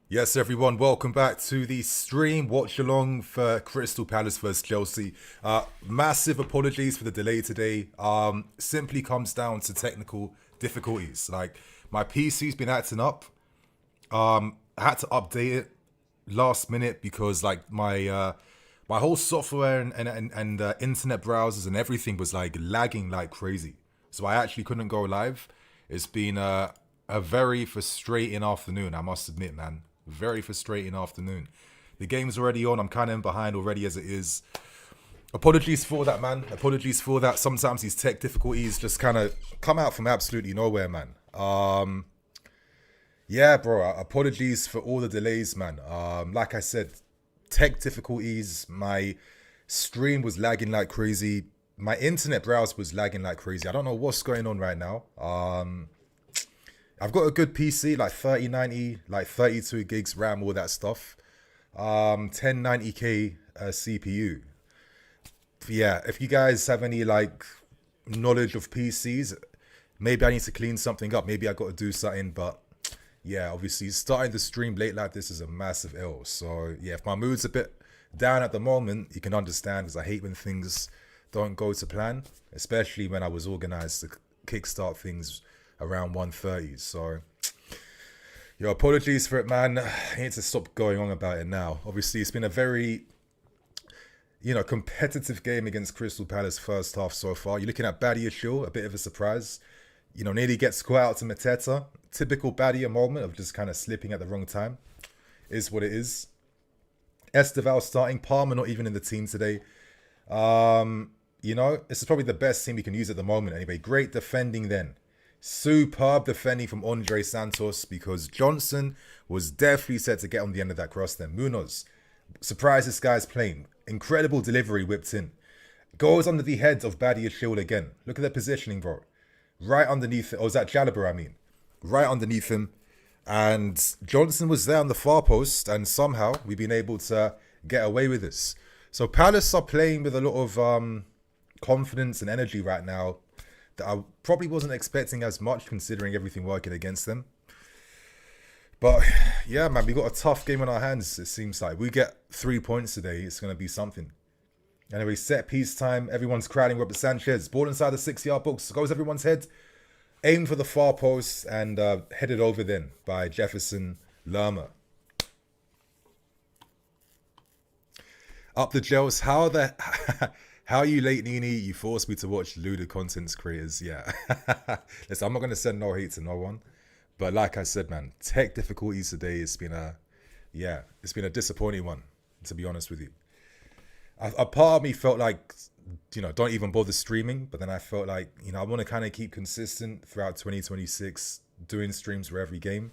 Yes, everyone, welcome back to the stream. Watch along for Crystal Palace versus Chelsea. Massive apologies for the delay today. Simply comes down to technical difficulties. Like my PC's been acting up. I had to update it last minute because like my whole software and internet browsers and everything was like lagging like crazy. So I actually couldn't go live. It's been a very frustrating afternoon, I must admit, man. Very frustrating afternoon. The game's already on. I'm kind of in behind already as it is. Apologies for that, man. Apologies for that. Sometimes these tech difficulties just kind of come out from absolutely nowhere, man. Yeah, bro. Apologies for all the delays, man. Like I said, tech difficulties. My stream was lagging like crazy. My internet browser was lagging like crazy. I don't know what's going on right now. I've got a good PC, like 3090, like 32 gigs RAM, all that stuff. 1090k CPU. Yeah, if you guys have any like knowledge of PCs, maybe I need to clean something up. Maybe I got to do something, but yeah, obviously starting the stream late like this is a massive L. So yeah, if my mood's a bit down at the moment, you can understand because I hate when things don't go to plan, especially when I was organized to kickstart things around 1:30. So your apologies for it, man. I need to stop going on about it now. Obviously, it's been a very competitive game against Crystal Palace first half so far. You're looking at Badiashile, a bit of a surprise. Nearly gets caught out to Mateta. Typical Badia moment of just kind of slipping at the wrong time. Is what it is. Esteval starting, Palmer not even in the team today. This is probably the best team we can use at the moment anyway. Great defending then. Superb defending from Andre Santos because Johnson was definitely set to get on the end of that cross then. Munoz, surprised this guy's playing. Incredible delivery whipped in. Goes under the head of Badiashile again. Look at their positioning, bro. Right underneath it. Oh, is that Jalabert, I mean? Right underneath him. And Johnson was there on the far post and somehow we've been able to get away with this. So Palace are playing with a lot of confidence and energy right now that I probably wasn't expecting as much considering everything working against them. But yeah, man, we got a tough game on our hands, it seems like. We get 3 points today, it's going to be something. Anyway, set piece time. Everyone's crowding Robert Sanchez. Ball inside the 6-yard box. Goes everyone's head. Aimed for the far post and headed over then by Jefferson Lerma. Up the gels. How are you late, Nini? You forced me to watch Luda content creators. Yeah. Listen, I'm not going to send no hate to no one. But like I said, man, tech difficulties today. It's been a disappointing one, to be honest with you. A part of me felt like, don't even bother streaming. But then I felt like, I want to kind of keep consistent throughout 2026, doing streams for every game.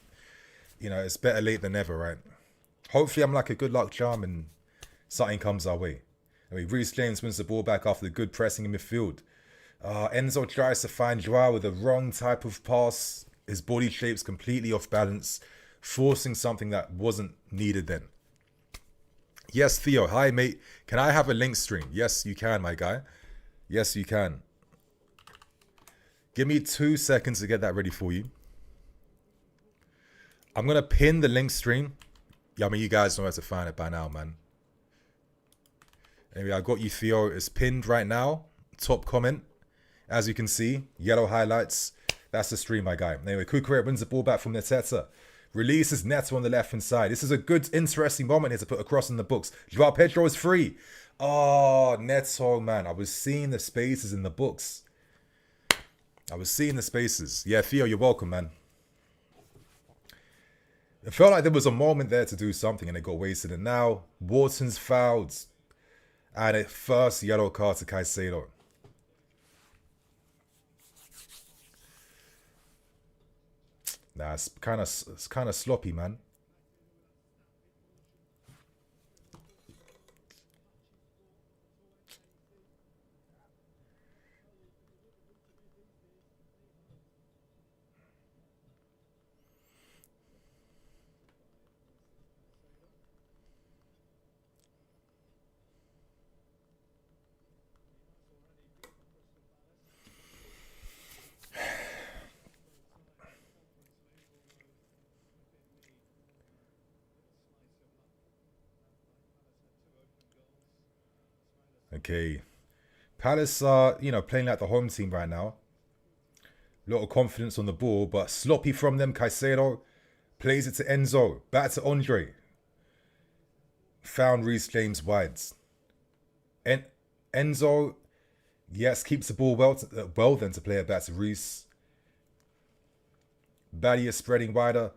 It's better late than never, right? Hopefully I'm like a good luck charm and something comes our way. Anyway, Reece James wins the ball back after the good pressing in midfield. Enzo tries to find Joao with the wrong type of pass. His body shape's completely off balance, forcing something that wasn't needed then. Yes, Theo. Hi, mate. Can I have a link stream? Yes, you can, my guy. Yes, you can. Give me 2 seconds to get that ready for you. I'm going to pin the link stream. Yeah, I mean, you guys know where to find it by now, man. Anyway, I got you, Theo. It's pinned right now. Top comment. As you can see, yellow highlights. That's the stream, my guy. Anyway, Kukurea wins the ball back from Neteta. Releases Neto on the left-hand side. This is a good, interesting moment here to put across in the books. Joao Pedro is free. Oh, Neto, man. I was seeing the spaces in the books. Yeah, Theo, you're welcome, man. It felt like there was a moment there to do something and it got wasted. And now, Wharton's fouled. And a first yellow card to Caicedo. Nah, it's kind of sloppy, man. Okay. Palace are, playing like the home team right now. A lot of confidence on the ball, but sloppy from them. Caicedo plays it to Enzo. Back to Andre. Found Reece James wides. Enzo, yes, keeps the ball well then to play it back to Reece. Badia spreading wider.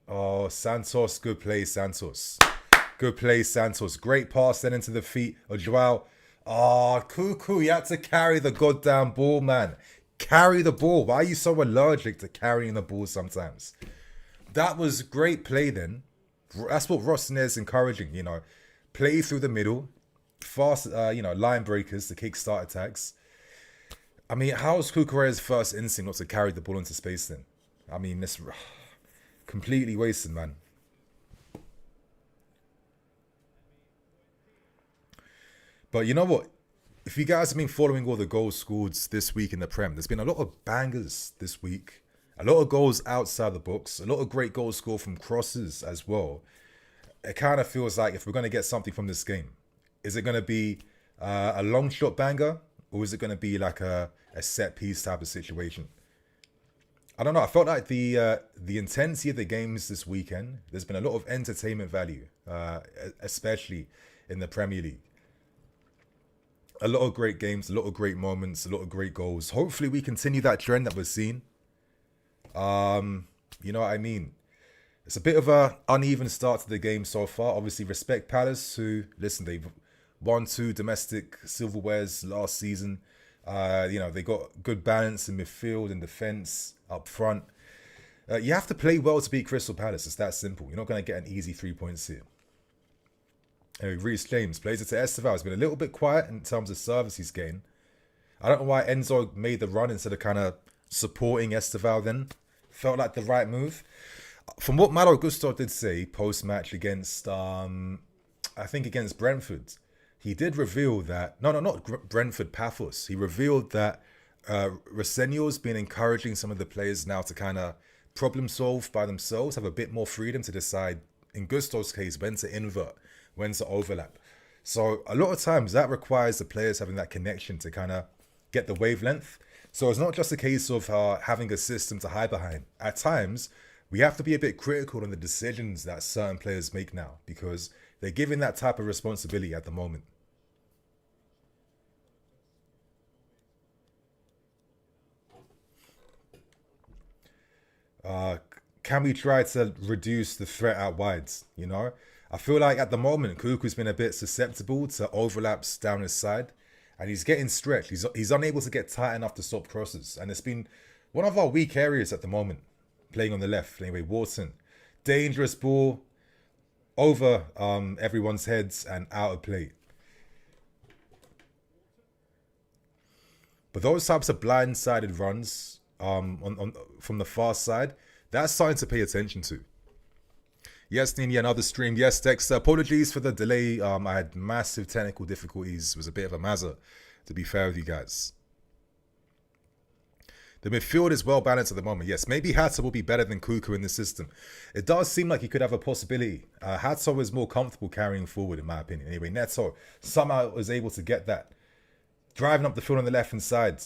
Oh, Santos, good play, Santos. Good play, Santos. Great pass then into the feet of Joao. Oh, Cuckoo, you had to carry the goddamn ball, man. Carry the ball. Why are you so allergic to carrying the ball sometimes? That was great play then. That's what Rosner's encouraging, Play through the middle. Fast, line breakers to kickstart attacks. I mean, how's Cucurella's first instinct not to carry the ball into space then? I mean, this completely wasted, man. But you know what? If you guys have been following all the goals scored this week in the Prem, there's been a lot of bangers this week. A lot of goals outside the box. A lot of great goals scored from crosses as well. It kind of feels like if we're going to get something from this game, is it going to be a long shot banger? Or is it going to be like a set piece type of situation? I don't know. I felt like the intensity of the games this weekend, there's been a lot of entertainment value, especially in the Premier League. A lot of great games, a lot of great moments, a lot of great goals. Hopefully we continue that trend that we're seeing. You know what I mean? It's a bit of a uneven start to the game so far. Obviously, respect Palace, who, listen, they've won 2 domestic silverwares last season. They got good balance in midfield and defence up front. You have to play well to beat Crystal Palace. It's that simple. You're not going to get an easy 3 points here. Reece James plays it to Esteval. He's been a little bit quiet in terms of service he's gained. I don't know why Enzo made the run instead of kind of supporting Esteval then. Felt like the right move. From what Malo Gusto did say post-match against, I think against Brentford, he did reveal that, not Brentford, Paphos. He revealed that Rosenio's been encouraging some of the players now to kind of problem solve by themselves, have a bit more freedom to decide, in Gusto's case, when to invert, when to overlap. So a lot of times that requires the players having that connection to kind of get the wavelength. So it's not just a case of having a system to hide behind. At times, we have to be a bit critical on the decisions that certain players make now because they're given that type of responsibility at the moment. Can we try to reduce the threat out wides, I feel like at the moment, Kuku's been a bit susceptible to overlaps down his side. And he's getting stretched. He's unable to get tight enough to stop crosses. And it's been one of our weak areas at the moment, playing on the left. Anyway, Wharton. Dangerous ball over everyone's heads and out of play. But those types of blindsided runs from the far side, that's something to pay attention to. Yes, Nini, another stream. Yes, Dexter. Apologies for the delay. I had massive technical difficulties. It was a bit of a mazza, to be fair with you guys. The midfield is well balanced at the moment. Yes, maybe Hatta will be better than Kuku in the system. It does seem like he could have a possibility. Hatta is more comfortable carrying forward, in my opinion. Anyway, Neto somehow was able to get that. Driving up the field on the left-hand side.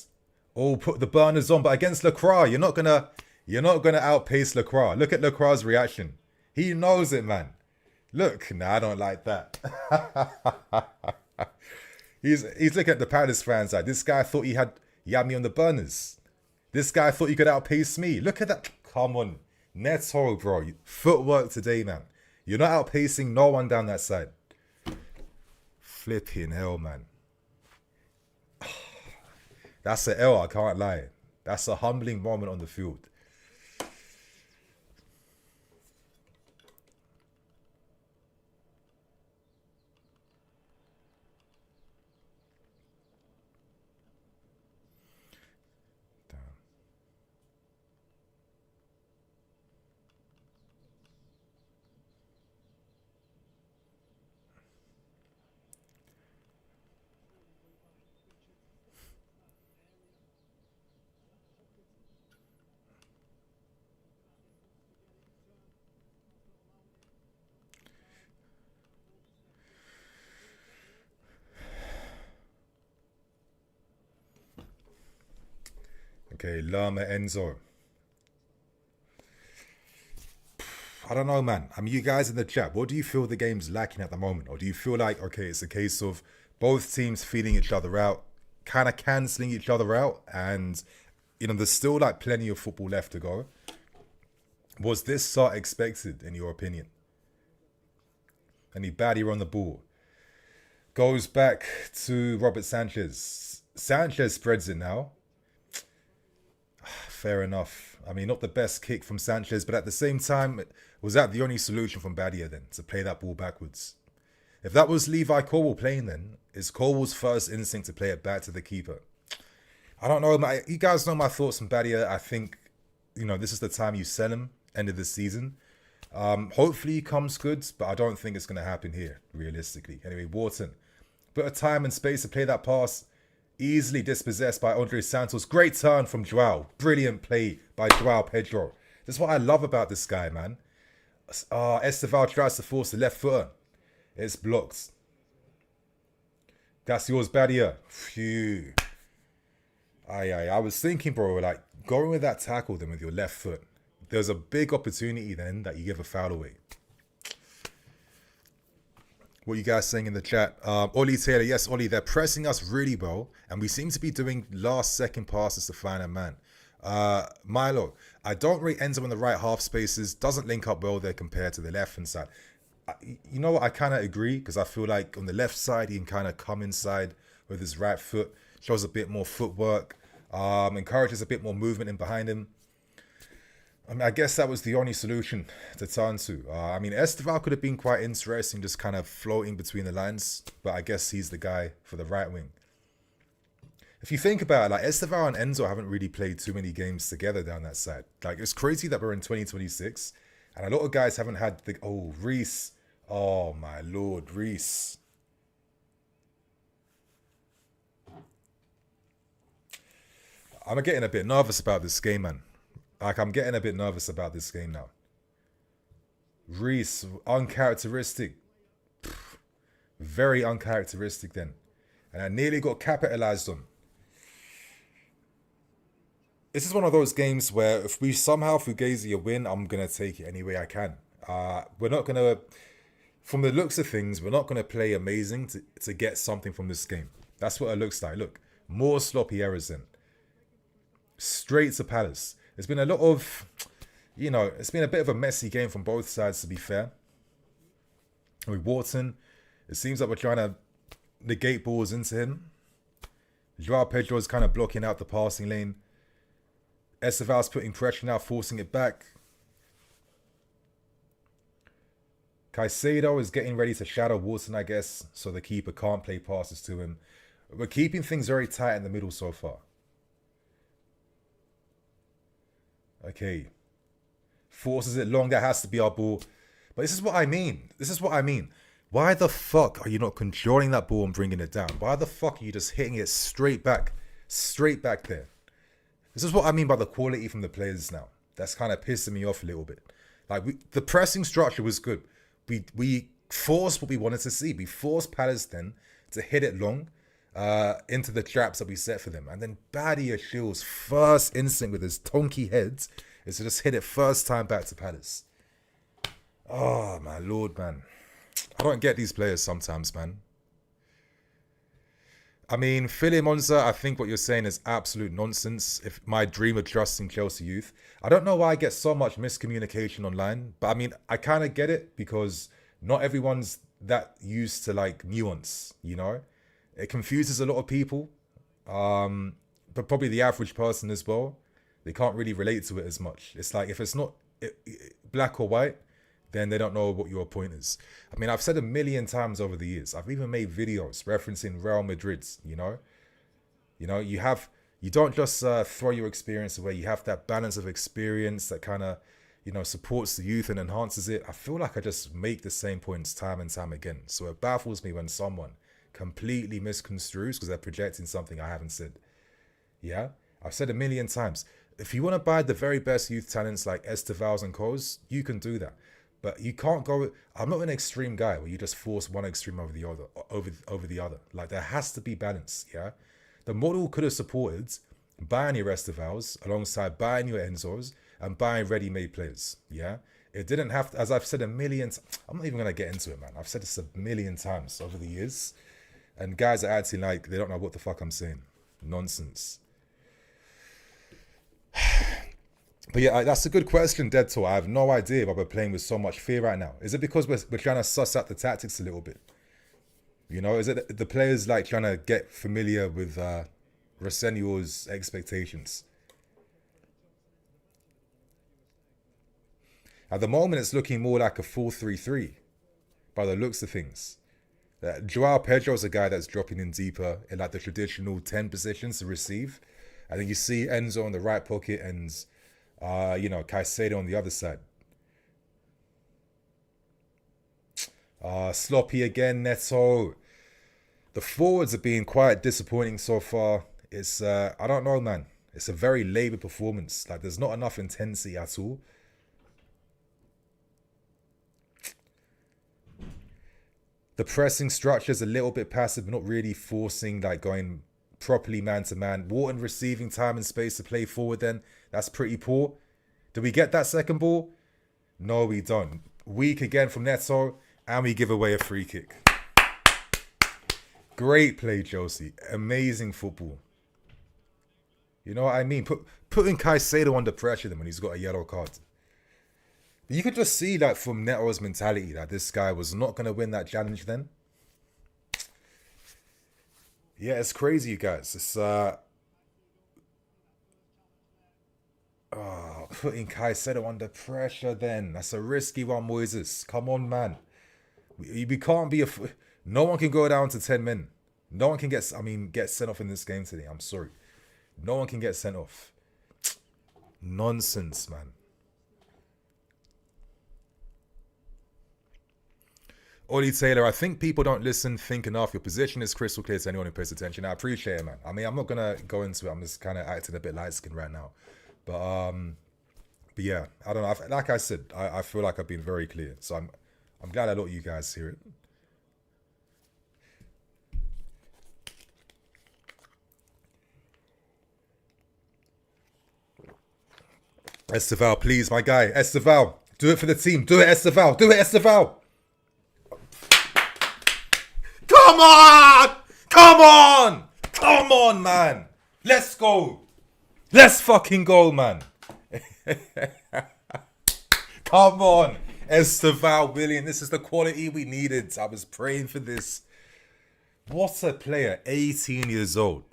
Oh, put the burners on. But against Lacroix, you're not gonna outpace Lacroix. Look at Lacroix's reaction. He knows it, man. Look, I don't like that. He's looking at the Palace fans like, this guy thought he had me on the burners. This guy thought he could outpace me. Look at that. Come on. Neto, bro. Footwork today, man. You're not outpacing no one down that side. Flipping hell, man. That's an L, I can't lie. That's a humbling moment on the field. Okay, Llama Enzo. I don't know, man. I mean, you guys in the chat, what do you feel the game's lacking at the moment? Or do you feel like, okay, it's a case of both teams feeling each other out, kind of cancelling each other out, and, you know, there's still like plenty of football left to go? Was this start expected, in your opinion? Any baddie on the ball. Goes back to Robert Sanchez. Sanchez spreads it now. Fair enough. I mean, not the best kick from Sanchez, but at the same time, was that the only solution from Badia then, to play that ball backwards? If that was Levi Colwell playing then, is Colwell's first instinct to play it back to the keeper? I don't know. You guys know my thoughts on Badia. I think, you know, this is the time you sell him, end of the season. Hopefully he comes good, but I don't think it's going to happen here, realistically. Anyway, Wharton. Bit of time and space to play that pass. Easily dispossessed by Andre Santos. Great turn from Joao. Brilliant play by Joao Pedro. This is what I love about this guy, man. Esteval tries to force the left footer. It's blocked. That's yours, Badia. Phew. I was thinking, bro, like, going with that tackle then with your left foot. There's a big opportunity then that you give a foul away. What are you guys saying in the chat? Ollie Taylor, yes, Ollie, they're pressing us really well, and we seem to be doing last-second passes to find a man. Milo, I don't rate Enzo in the right half spaces. Doesn't link up well there compared to the left-hand side. You know what? I kind of agree, because I feel like on the left side, he can kind of come inside with his right foot, shows a bit more footwork, encourages a bit more movement in behind him. I mean, I guess that was the only solution to turn to. I mean, Esteval could have been quite interesting, just kind of floating between the lines, but I guess he's the guy for the right wing. If you think about it, like, Esteval and Enzo haven't really played too many games together down that side. Like, it's crazy that we're in 2026, and a lot of guys haven't had the... Oh, Reese. Oh, my Lord, Reese. I'm getting a bit nervous about this game, man. Like, I'm getting a bit nervous about this game now. Reese, uncharacteristic. Very uncharacteristic then. And I nearly got capitalized on. This is one of those games where if we somehow fugazi a win, I'm going to take it any way I can. We're not going to, from the looks of things, we're not going to play amazing to get something from this game. That's what it looks like. Look, more sloppy errors then. Straight to Palace. It's been a lot of, you know, it's been a bit of a messy game from both sides, to be fair. With Wharton, it seems like we're trying to negate balls into him. Joao Pedro is kind of blocking out the passing lane. Esteval's putting pressure now, forcing it back. Caicedo is getting ready to shadow Wharton, I guess, so the keeper can't play passes to him. We're keeping things very tight in the middle so far. Okay. Forces it long. That has to be our ball. But this is what I mean. This is what I mean. Why the fuck are you not controlling that ball and bringing it down? Why the fuck are you just hitting it straight back? Straight back there. This is what I mean by the quality from the players now. That's kind of pissing me off a little bit. Like, the pressing structure was good. We forced what we wanted to see. We forced Palace then to hit it long into the traps that we set for them. And then Badia Shield's first instinct with his tonky heads is to just hit it first time back to Palace. Oh, my Lord, man. I don't get these players sometimes, man. I mean, Philly Monza, I think what you're saying is absolute nonsense. If my dream of trusting Chelsea youth. I don't know why I get so much miscommunication online. But I mean, I kind of get it because not everyone's that used to like nuance, you know? It confuses a lot of people. But probably the average person as well. They can't really relate to it as much. It's like if it's not black or white, then they don't know what your point is. I mean, I've said a million times over the years. I've even made videos referencing Real Madrid's, you know? You don't just throw your experience away. You have that balance of experience that kind of, you know, supports the youth and enhances it. I feel like I just make the same points time and time again. So it baffles me when someone completely misconstrues because they're projecting something I haven't said. Yeah? I've said a million times. If you want to buy the very best youth talents like Estevals and Coles, you can do that. But you can't go... I'm not an extreme guy where you just force one extreme over the other. Over the other. Like, there has to be balance, yeah? The model could have supported buying your Estivals alongside buying your Enzos and buying ready-made players. Yeah, it didn't have to, as I've said a million. I'm not even gonna get into it, man. I've said this a million times over the years, and guys are acting like they don't know what the fuck I'm saying. Nonsense. But yeah, that's a good question, Dead Tour. I have no idea why we're playing with so much fear right now. Is it because we're trying to suss out the tactics a little bit? You know, is it the players like trying to get familiar with Rosenio's expectations? At the moment, it's looking more like a 4-3-3 by the looks of things. Joao Pedro's a guy that's dropping in deeper in like the traditional 10 positions to receive. And then you see Enzo in the right pocket and, Caicedo on the other side. Sloppy again, Neto. The forwards are being quite disappointing so far. It's, I don't know, man. It's a very laboured performance. Like, there's not enough intensity at all. The pressing structure is a little bit passive, not really forcing, like going properly man-to-man. Wharton receiving time and space to play forward then. That's pretty poor. Did we get that second ball? No, we don't. Weak again from Neto, and we give away a free kick. Great play, Josie. Amazing football. You know what I mean? Putting Caicedo under pressure then when he's got a yellow card. You could just see that from Neto's mentality that this guy was not going to win that challenge then. Yeah, it's crazy, you guys. It's putting Caicedo under pressure then. That's a risky one, Moises. Come on, man. We can't be no one can go down to 10 men. No one can get sent off in this game today. I'm sorry. No one can get sent off. Nonsense, man. Ollie Taylor, I think people don't listen, think enough. Your position is crystal clear to anyone who pays attention. I appreciate it, man. I mean, I'm not going to go into it. I'm just kind of acting a bit light-skinned right now. But yeah, I don't know. Like I said, I feel like I've been very clear. So I'm glad a lot of you guys hear it. Esteval, please, my guy. Esteval, do it for the team. Do it, Esteval. Do it, Esteval. Come on! Come on! Come on, man! Let's go! Let's fucking go, man! Come on! Esteval William, this is the quality we needed. I was praying for this. What a player, 18 years old.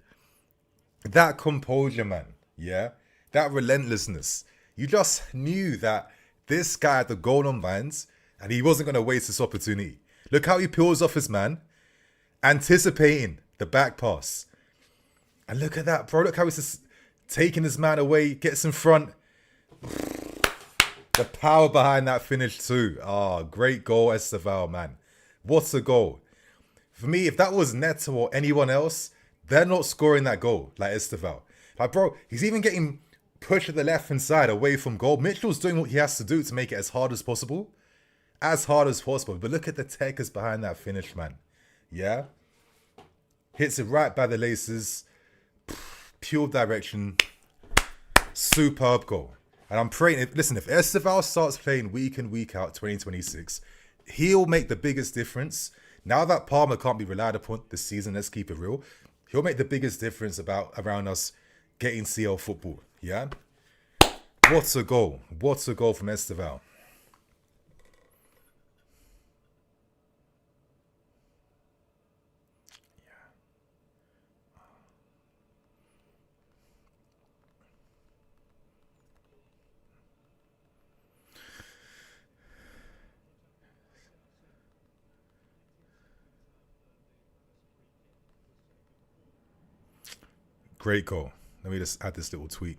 That composure, man. Yeah? That relentlessness. You just knew that this guy had the goal on minds and he wasn't going to waste this opportunity. Look how he peels off his man. Anticipating the back pass. And look at that, bro. Look how he's just taking his man away, gets in front. The power behind that finish too. Great goal, Esteval, man. What a goal. For me, if that was Neto or anyone else, they're not scoring that goal like Esteval. Like, bro, he's even getting pushed at the left-hand side away from goal. Mitchell's doing what he has to do to make it as hard as possible. As hard as possible. But look at the techers behind that finish, man. Yeah? Hits it right by the laces. Pure direction. Superb goal. And I'm praying, listen, if Esteval starts playing week in, week out 2026, he'll make the biggest difference. Now that Palmer can't be relied upon this season, let's keep it real, he'll make the biggest difference around us getting CL football. Yeah? What a goal. What a goal from Esteval. Great goal. Let me just add this little tweet.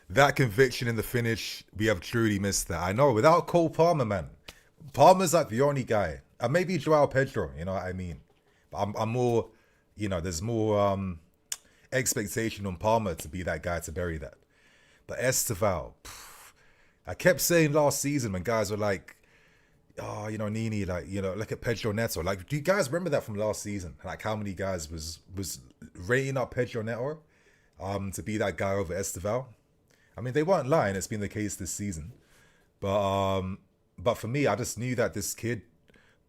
That conviction in the finish, we have truly missed that. I know, without Cole Palmer, man. Palmer's like the only guy. And maybe Joao Pedro, you know what I mean? But I'm more, there's more expectation on Palmer to be that guy to bury that. But Esteval, I kept saying last season when guys were like, oh, Nini, like, look at Pedro Neto. Like, do you guys remember that from last season? Like, how many guys was rating up Pedro Neto to be that guy over Esteval? I mean, they weren't lying. It's been the case this season. But for me, I just knew that this kid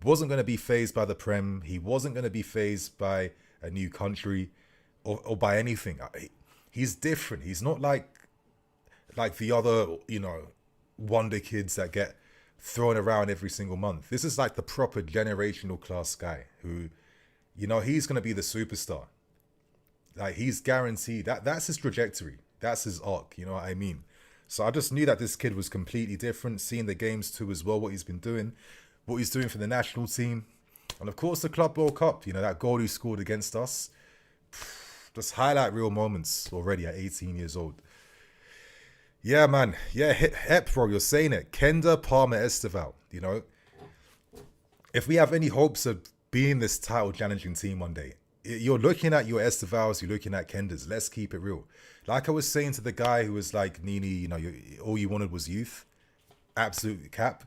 wasn't going to be phased by the Prem. He wasn't going to be phased by a new country or by anything. He's different. He's not like the other, wonder kids that get thrown around every single month. This is like the proper generational class guy who, he's going to be the superstar. Like, he's guaranteed. That's his trajectory. That's his arc. You know what I mean? So I just knew that this kid was completely different, seeing the games too as well, what he's been doing, what he's doing for the national team. And of course, the Club World Cup, that goal he scored against us. Just highlight real moments already at 18 years old. Yeah, man. Yeah, Hep, bro, you're saying it. Kenda, Palmer, Esteval, If we have any hopes of being this title challenging team one day, you're looking at your Estevals, you're looking at Kendas. Let's keep it real. Like I was saying to the guy who was like, Nini, all you wanted was youth. Absolute cap.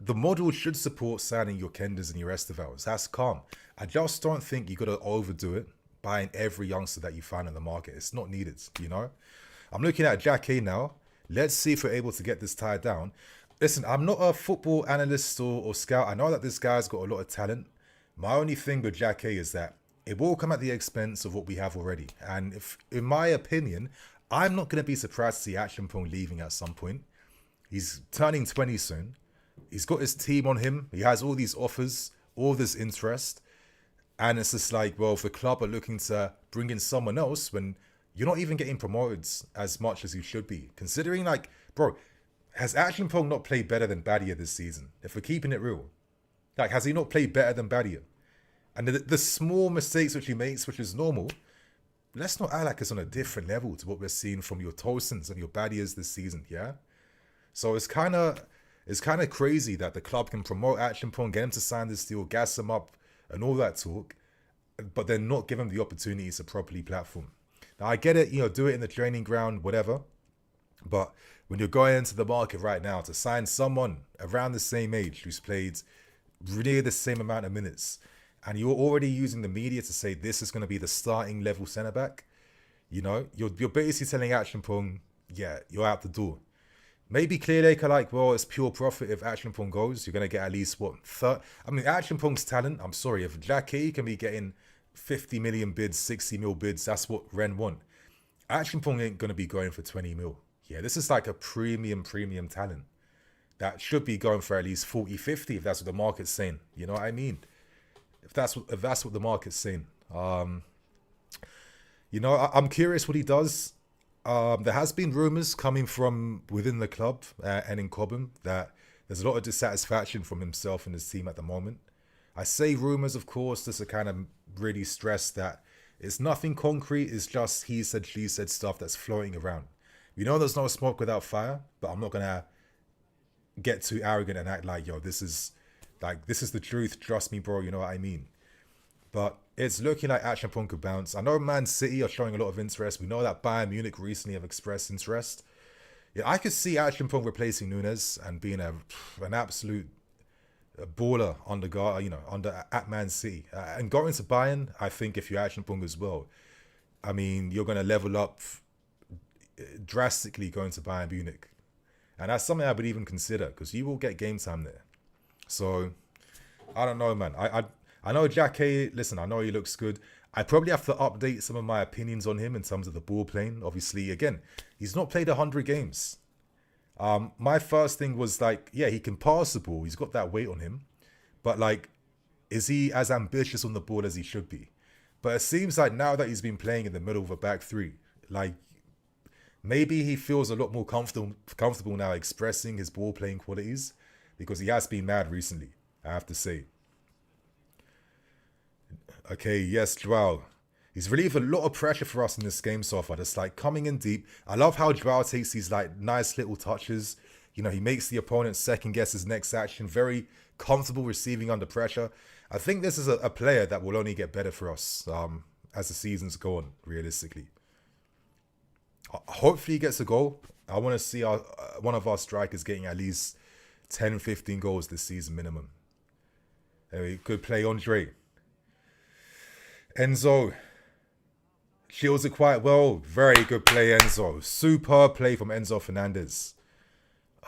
The model should support signing your Kendas and your Estevals. That's calm. I just don't think you got to overdo it, buying every youngster that you find in the market. It's not needed, I'm looking at Jack A now. Let's see if we're able to get this tied down. Listen, I'm not a football analyst or scout. I know that this guy's got a lot of talent. My only thing with Jack A is that it will come at the expense of what we have already. And if, in my opinion, I'm not going to be surprised to see Watchalong leaving at some point. He's turning 20 soon. He's got his team on him. He has all these offers, all this interest. And it's just like, well, if the club are looking to bring in someone else when you're not even getting promoted as much as you should be. Considering, like, bro, has Watchalong not played better than Badia this season? If we're keeping it real. Like, has he not played better than Badia? And the small mistakes which he makes, which is normal, let's not act like it's on a different level to what we're seeing from your Tolsons and your Badias this season, yeah? So it's kind of crazy that the club can promote Watchalong, get him to sign this deal, gas him up, and all that talk, but then not give him the opportunities to properly platform. Now, I get it, do it in the training ground, whatever, but when you're going into the market right now to sign someone around the same age who's played near the same amount of minutes, and you're already using the media to say this is going to be the starting level centre-back, you're basically telling Watchalong, yeah, you're out the door. Maybe Clearlake are like, well, it's pure profit if Watchalong goes. You're going to get at least, what, Watchalong's talent, I'm sorry, if Jack A can be getting 50 million bids, 60 mil bids, that's what Ren want. Watchalong ain't going to be going for 20 mil. Yeah, this is like a premium talent that should be going for at least 40, 50 if that's what the market's saying. You know what I mean? If that's what the market's saying. I'm curious what he does. There has been rumours coming from within the club and in Cobham that there's a lot of dissatisfaction from himself and his team at the moment. I say rumours, of course, just to kind of really stress that it's nothing concrete. It's just he said, she said stuff that's floating around. There's no smoke without fire, but I'm not going to get too arrogant and act like, yo, this is the truth. Trust me, bro. You know what I mean? But it's looking like Watchalong could bounce. I know Man City are showing a lot of interest. We know that Bayern Munich recently have expressed interest. Yeah, I could see Watchalong replacing Nunes and being an absolute baller at Man City. And going to Bayern, I think if you're Watchalong as well, I mean, you're going to level up drastically going to Bayern Munich. And that's something I would even consider because you will get game time there. So, I don't know, man. I know Jack A, listen, I know he looks good. I probably have to update some of my opinions on him in terms of the ball playing. Obviously, again, he's not played 100 games. My first thing was like, yeah, he can pass the ball. He's got that weight on him. But like, is he as ambitious on the ball as he should be? But it seems like now that he's been playing in the middle of a back three, like, maybe he feels a lot more comfortable now expressing his ball playing qualities because he has been mad recently, I have to say. Okay, yes, Joao. He's relieved a lot of pressure for us in this game so far. Just like coming in deep. I love how Joao takes these like nice little touches. You know, he makes the opponent second guess his next action. Very comfortable receiving under pressure. I think this is a player that will only get better for us as the seasons go on, realistically. Hopefully he gets a goal. I want to see one of our strikers getting at least 10, 15 goals this season minimum. Anyway, good play, Andre. Enzo shields it quite well. Very good play, Enzo. Superb play from Enzo Fernandez.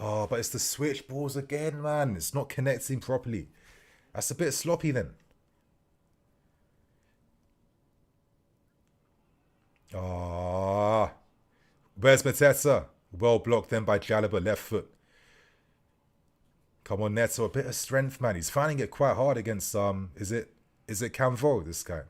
Oh, but it's the switch balls again, man. It's not connecting properly. That's a bit sloppy then. Ah, where's Mateta? Well blocked then by Jalaba, left foot. Come on, Neto, a bit of strength, man. He's finding it quite hard against is it Camvo, this guy?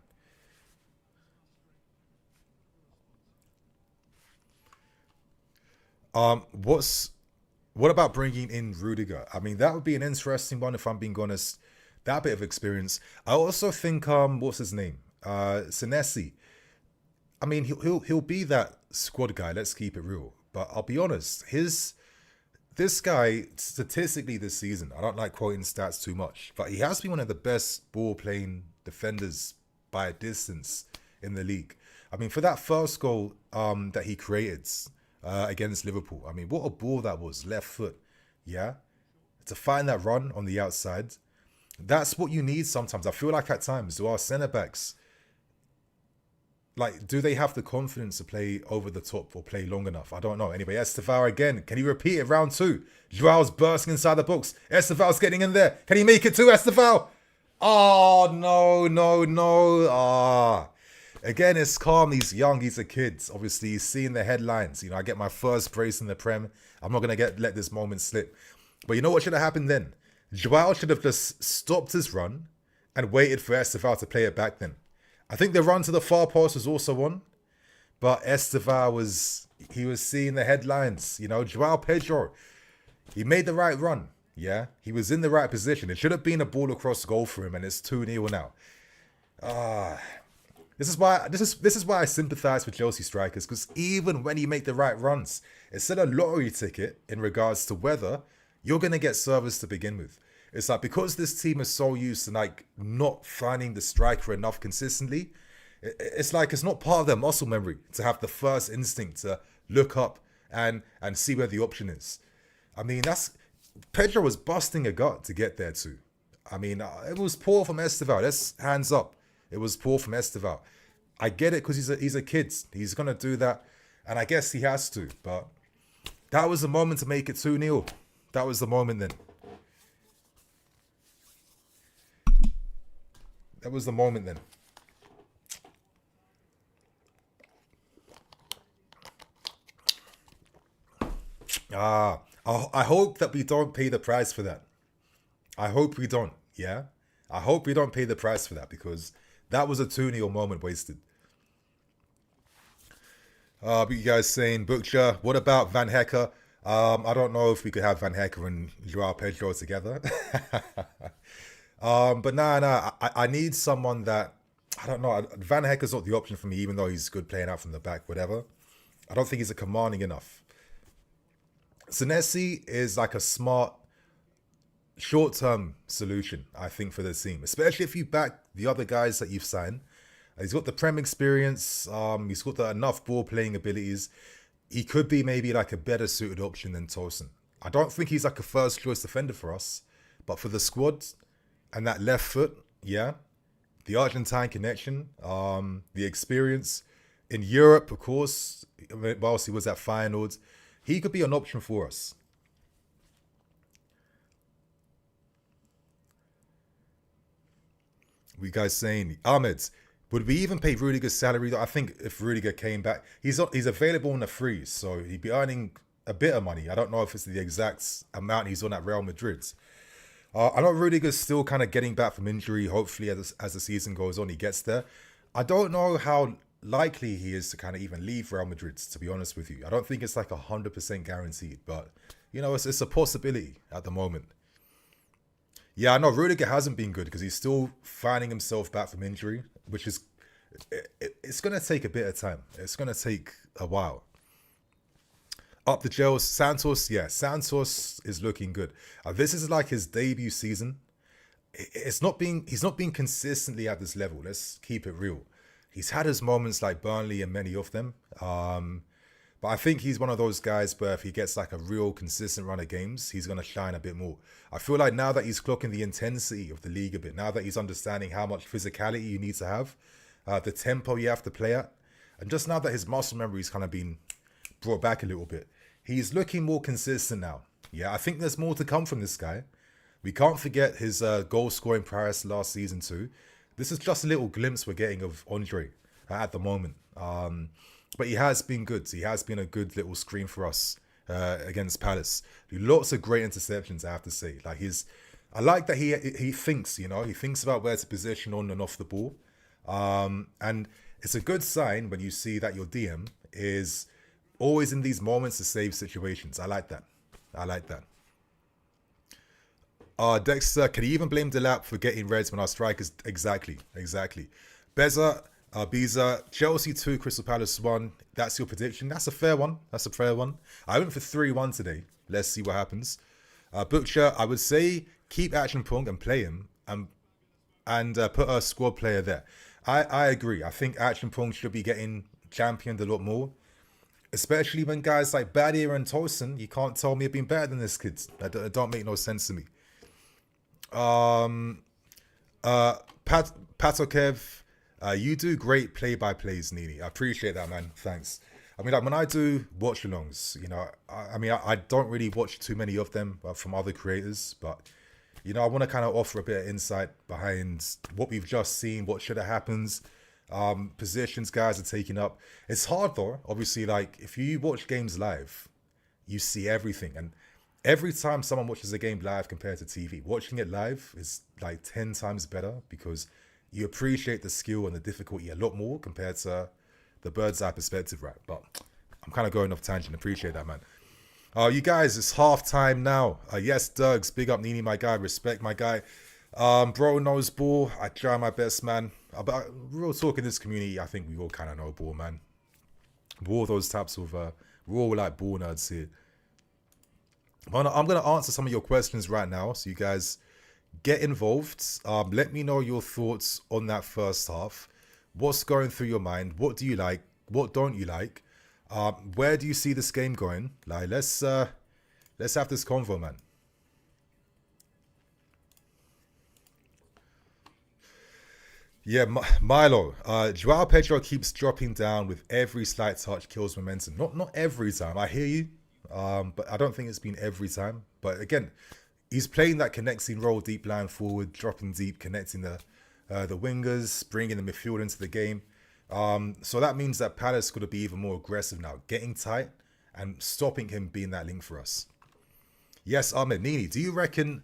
What about bringing in Rudiger? I mean, that would be an interesting one if I'm being honest. That bit of experience. I also think what's his name? Senesi. I mean, he'll be that squad guy. Let's keep it real. But I'll be honest, this guy statistically this season, I don't like quoting stats too much, but he has been one of the best ball playing defenders by a distance in the league. I mean, for that first goal that he created against Liverpool, I mean, what a ball that was, left foot. Yeah, to find that run on the outside, that's what you need sometimes. I feel like at times, do our centre backs, like, do they have the confidence to play over the top or play long enough? I don't know. Anyway, Estevao again. Can he repeat it? Round 2. Joao's bursting inside the box. Estevao's getting in there. Can he make it too, Estevao? Oh, no. Ah. Again, it's calm. He's young. He's a kid. Obviously, he's seeing the headlines. You know, I get my first brace in the Prem. I'm not going to let this moment slip. But you know what should have happened then? Joao should have just stopped his run and waited for Estevao to play it back then. I think the run to the far post was also on, but Estevao was seeing the headlines. You know, Joao Pedro, he made the right run. Yeah, he was in the right position. It should have been a ball across goal for him, and it's 2-0 now. This is why I sympathise with Chelsea strikers, because even when you make the right runs, it's still a lottery ticket in regards to whether you're gonna get service to begin with. It's like, because this team is so used to like not finding the striker enough consistently, it's like it's not part of their muscle memory to have the first instinct to look up and see where the option is. I mean, Pedro was busting a gut to get there too. I mean, it was poor from Estevao. Let's hands up. It was poor from Estevao. I get it because he's a kid. He's gonna do that, and I guess he has to. But that was the moment to make it 2-0. That was the moment then. That was the moment then. I hope that we don't pay the price for that. I hope we don't, yeah? I hope we don't pay the price for that, because that was a 2-0 moment wasted. But you guys saying, Butcher, what about Van Hecker? I don't know if we could have Van Hecker and Joao Pedro together. But I need someone that, I don't know, Van Hecker's not the option for me, even though he's good playing out from the back, whatever. I don't think he's a commanding enough. Senesi is like a smart, short-term solution, I think, for the team, especially if you back the other guys that you've signed. He's got the Prem experience, he's got enough ball-playing abilities. He could be maybe like a better suited option than Tosin. I don't think he's like a first-choice defender for us, but for the squad, and that left foot, yeah, the Argentine connection, the experience in Europe, of course, whilst he was at Feyenoord, he could be an option for us. We guys saying, Ahmed, would we even pay Rudiger's salary? I think if Rudiger came back, he's available on a free, so he'd be earning a bit of money. I don't know if it's the exact amount he's on at Real Madrid. I know Rudiger's still kind of getting back from injury. Hopefully, as the season goes on, he gets there. I don't know how likely he is to kind of even leave Real Madrid, to be honest with you. I don't think it's like 100% guaranteed, but, you know, it's a possibility at the moment. Yeah, I know Rudiger hasn't been good because he's still finding himself back from injury, which is It's going to take a bit of time. It's going to take a while. Up the gels, Santos. Yeah, Santos is looking good. This is like his debut season. He's not being consistently at this level. Let's keep it real. He's had his moments like Burnley and many of them. But I think he's one of those guys where if he gets like a real consistent run of games, he's going to shine a bit more. I feel like now that he's clocking the intensity of the league a bit, now that he's understanding how much physicality you need to have, the tempo you have to play at, and just now that his muscle memory's kind of been brought back a little bit, he's looking more consistent now. Yeah, I think there's more to come from this guy. We can't forget his goal scoring prowess last season too. This is just a little glimpse we're getting of Andre at the moment. But he has been good. He has been a good little screen for us against Palace. Lots of great interceptions, I have to say. I like that he thinks, he thinks about where to position on and off the ball. And it's a good sign when you see that your DM is always in these moments to save situations. I like that. Dexter, can you even blame Delap for getting reds when our strikers? Exactly. Beza, Biza, Chelsea 2, Crystal Palace 1. That's your prediction. That's a fair one. I went for 3-1 today. Let's see what happens. Butcher, I would say keep Action Pong and play him and put a squad player there. I agree. I think Action Pong should be getting championed a lot more. Especially when guys like Badia and Tolson, you can't tell me have been better than this kid. That don't make no sense to me. Patokev, you do great play-by-plays, Nini. I appreciate that, man. Thanks. I mean, like when I do watch-alongs, I don't really watch too many of them from other creators, but, I want to kind of offer a bit of insight behind what we've just seen, what should have happened, positions guys are taking up. It's hard, though. Obviously, like, if you watch games live, you see everything, and every time someone watches a game live compared to TV, watching it live is like 10 times better because you appreciate the skill and the difficulty a lot more compared to the bird's eye perspective, right? But I'm kind of going off tangent. Appreciate that, man. You guys, it's half time now. Yes, Dougs, big up Nini, my guy. Respect my guy. Bro knows ball. I try my best, man. But real talk in this community, I think we all kind of know ball, man. We're all those types of, we're all like ball nerds here. I'm going to answer some of your questions right now, so you guys get involved. Let me know your thoughts on that first half. What's going through your mind? What do you like? What don't you like? Where do you see this game going? Like, let's have this convo, man. Yeah, Milo. Joao Pedro keeps dropping down with every slight touch, kills momentum. Not every time. I hear you. But I don't think it's been every time. But again, he's playing that connecting role, deep line forward, dropping deep, connecting the wingers, bringing the midfield into the game. So that means that Palace got to be even more aggressive now, getting tight and stopping him being that link for us. Yes, Ahmed Nini, do you reckon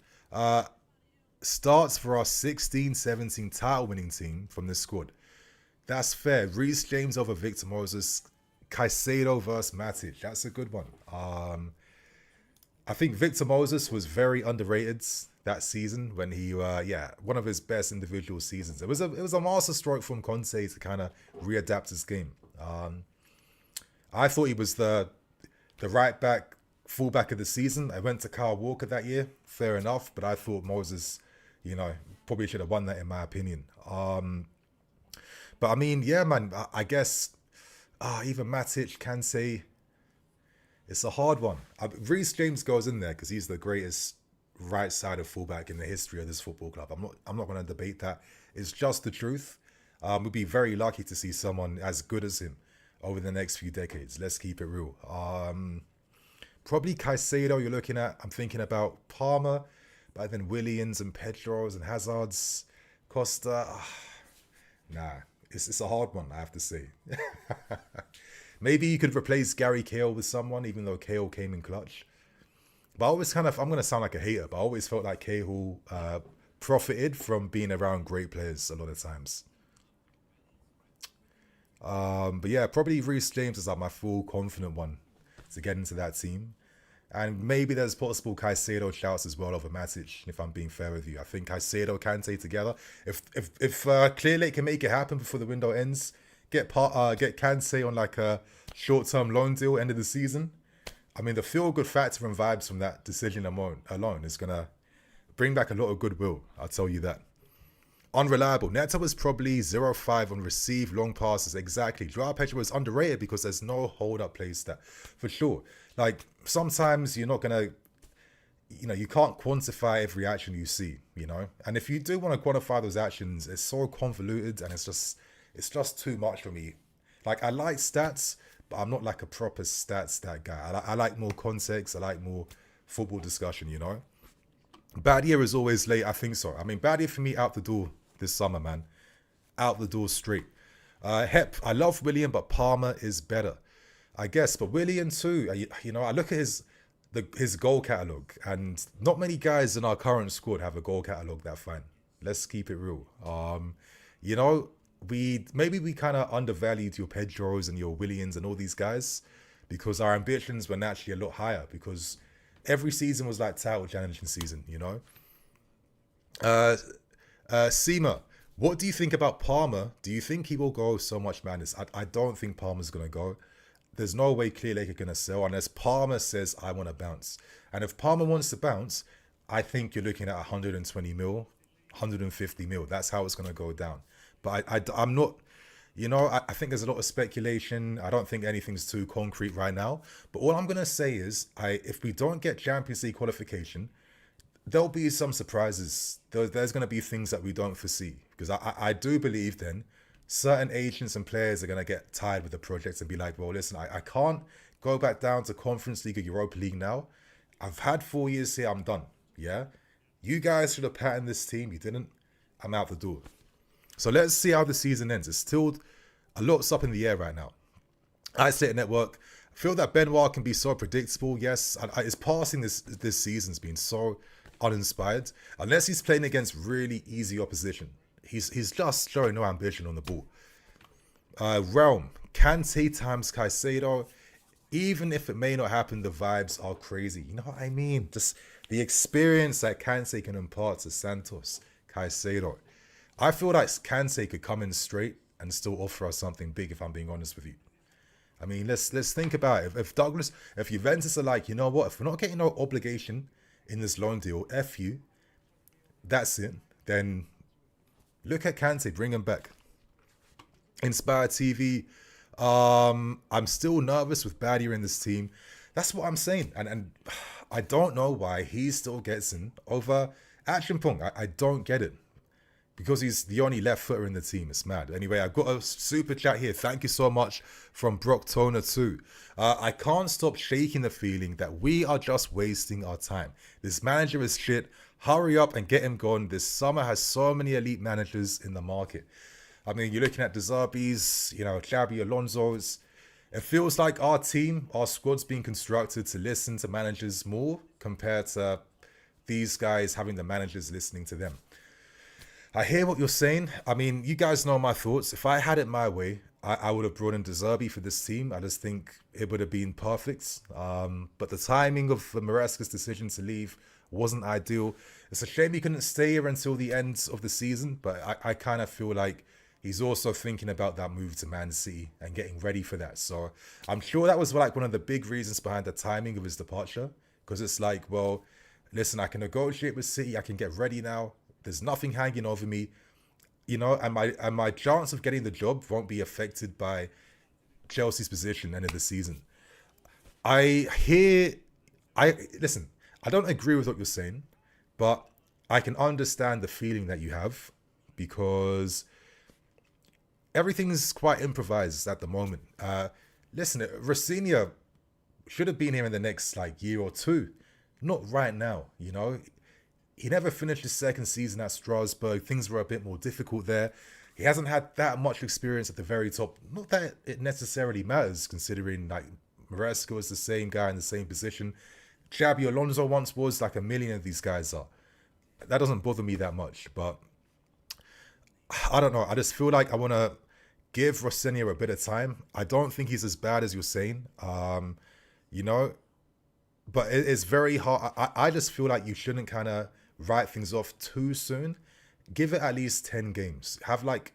starts for our 16-17 title winning team from this squad? That's fair. Reece James over Victor Moses. Caicedo versus Matic. That's a good one. I think Victor Moses was very underrated that season when he, one of his best individual seasons. It was a master stroke from Conte to kind of readapt his game. I thought he was the right back, fullback of the season. I went to Kyle Walker that year. Fair enough, but I thought Moses, probably should have won that in my opinion. But I mean, yeah, man. I guess. Even Matic, can say it's a hard one. Reece James goes in there because he's the greatest right-sided fullback in the history of this football club. I'm not going to debate that. It's just the truth. We'd be very lucky to see someone as good as him over the next few decades. Let's keep it real. Probably Caicedo you're looking at. I'm thinking about Palmer, but then Williams and Pedros and Hazards, Costa. Nah. It's a hard one, I have to say. Maybe you could replace Gary Cahill with someone, even though Cahill came in clutch. But I always I'm going to sound like a hater, but I always felt like Cahill profited from being around great players a lot of times. But yeah, probably Reece James is like my full confident one to get into that team. And maybe there's possible Caicedo shouts as well over Matic, if I'm being fair with you. I think Caicedo, Kante together. If Clear Lake can make it happen before the window ends, get Kante on like a short-term loan deal end of the season. I mean, the feel-good factor and vibes from that decision alone is going to bring back a lot of goodwill. I'll tell you that. Unreliable. Neto was probably 0-5 on received long passes. Exactly. Joao Pedro was underrated because there's no hold-up play stat. For sure. Like, sometimes you're not going to, you can't quantify every action you see, And if you do want to quantify those actions, it's so convoluted and it's just too much for me. Like, I like stats, but I'm not like a proper stat guy. I like more context. I like more football discussion, Bad year is always late. I think so. I mean, bad year for me out the door this summer, man. Out the door straight. Hep, I love Willian, but Palmer is better, I guess. But Willian too, I look at his goal catalogue, and not many guys in our current squad have a goal catalogue that fine. Let's keep it real. We kind of undervalued your Pedros and your Willians and all these guys because our ambitions were naturally a lot higher because every season was like title challenging season, Seema, what do you think about Palmer? Do you think he will go so much madness? I don't think Palmer's going to go. There's no way Clear Lake are going to sell unless Palmer says, I want to bounce. And if Palmer wants to bounce, I think you're looking at 120 mil, 150 mil. That's how it's going to go down. But I'm not... I think there's a lot of speculation. I don't think anything's too concrete right now. But all I'm going to say is, if we don't get Champions League qualification, there'll be some surprises. There's going to be things that we don't foresee. Because I do believe then, certain agents and players are going to get tired with the project and be like, well, listen, I can't go back down to Conference League or Europa League now. I've had 4 years here. I'm done. Yeah? You guys should have patterned this team. You didn't. I'm out the door. So let's see how the season ends. It's still a lot's up in the air right now. Isolated Network. I feel that Benoit can be so predictable. Yes, his passing this season's been so uninspired. Unless he's playing against really easy opposition. He's just showing no ambition on the ball. Realm. Kante times Caicedo. Even if it may not happen, the vibes are crazy. You know what I mean? Just the experience that Kante can impart to Santos, Caicedo. I feel like Kante could come in straight and still offer us something big, if I'm being honest with you. I mean, let's think about it. If Juventus are like, you know what, if we're not getting no obligation in this loan deal, F you, that's it, then look at Kante, bring him back. Inspire TV, I'm still nervous with Badia in this team. That's what I'm saying. And I don't know why he still gets in over Action Pong. I don't get it. Because he's the only left footer in the team. It's mad. Anyway, I've got a super chat here. Thank you so much from Brock Toner too. I can't stop shaking the feeling that we are just wasting our time. This manager is shit. Hurry up and get him gone. This summer has so many elite managers in the market. I mean, you're looking at De Zerbi's, Xabi Alonso's. It feels like our squad's being constructed to listen to managers more compared to these guys having the managers listening to them. I hear what you're saying. I mean, you guys know my thoughts. If I had it my way, I would have brought in De Zerbi for this team. I just think it would have been perfect. But the timing of Maresca's decision to leave wasn't ideal. It's a shame he couldn't stay here until the end of the season, but I kind of feel like he's also thinking about that move to Man City and getting ready for that. So I'm sure that was like one of the big reasons behind the timing of his departure, because it's like, well, listen, I can negotiate with City. I can get ready now. There's nothing hanging over me, and my chance of getting the job won't be affected by Chelsea's position end of the season. Listen, I don't agree with what you're saying, but I can understand the feeling that you have because everything's quite improvised at the moment. Listen, Rafinha should have been here in the next year or two, not right now, He never finished his second season at Strasbourg. Things were a bit more difficult there. He hasn't had that much experience at the very top. Not that it necessarily matters, considering Maresca was the same guy in the same position. Xabi Alonso once was, a million of these guys are. That doesn't bother me that much, but I don't know. I just feel like I want to give Rafinha a bit of time. I don't think he's as bad as you're saying. but it's very hard. I just feel like you shouldn't kind of write things off too soon. Give it at least 10 games. Have like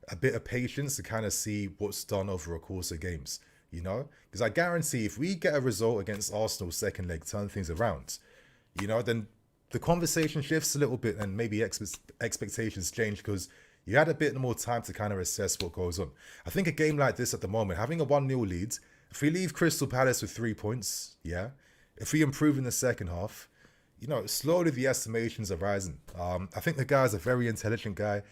a bit of patience to kind of see what's done over a course of games, you know? Because I guarantee if we get a result against Arsenal second leg, turn things around, you know, then the conversation shifts a little bit and maybe expectations change because you had a bit more time to kind of assess what goes on. I think a game like this at the moment, having a 1-0 lead, if we leave Crystal Palace with 3 points, yeah, if we improve in the second half, you know, slowly the estimations are rising. I think the guy's a very intelligent guy.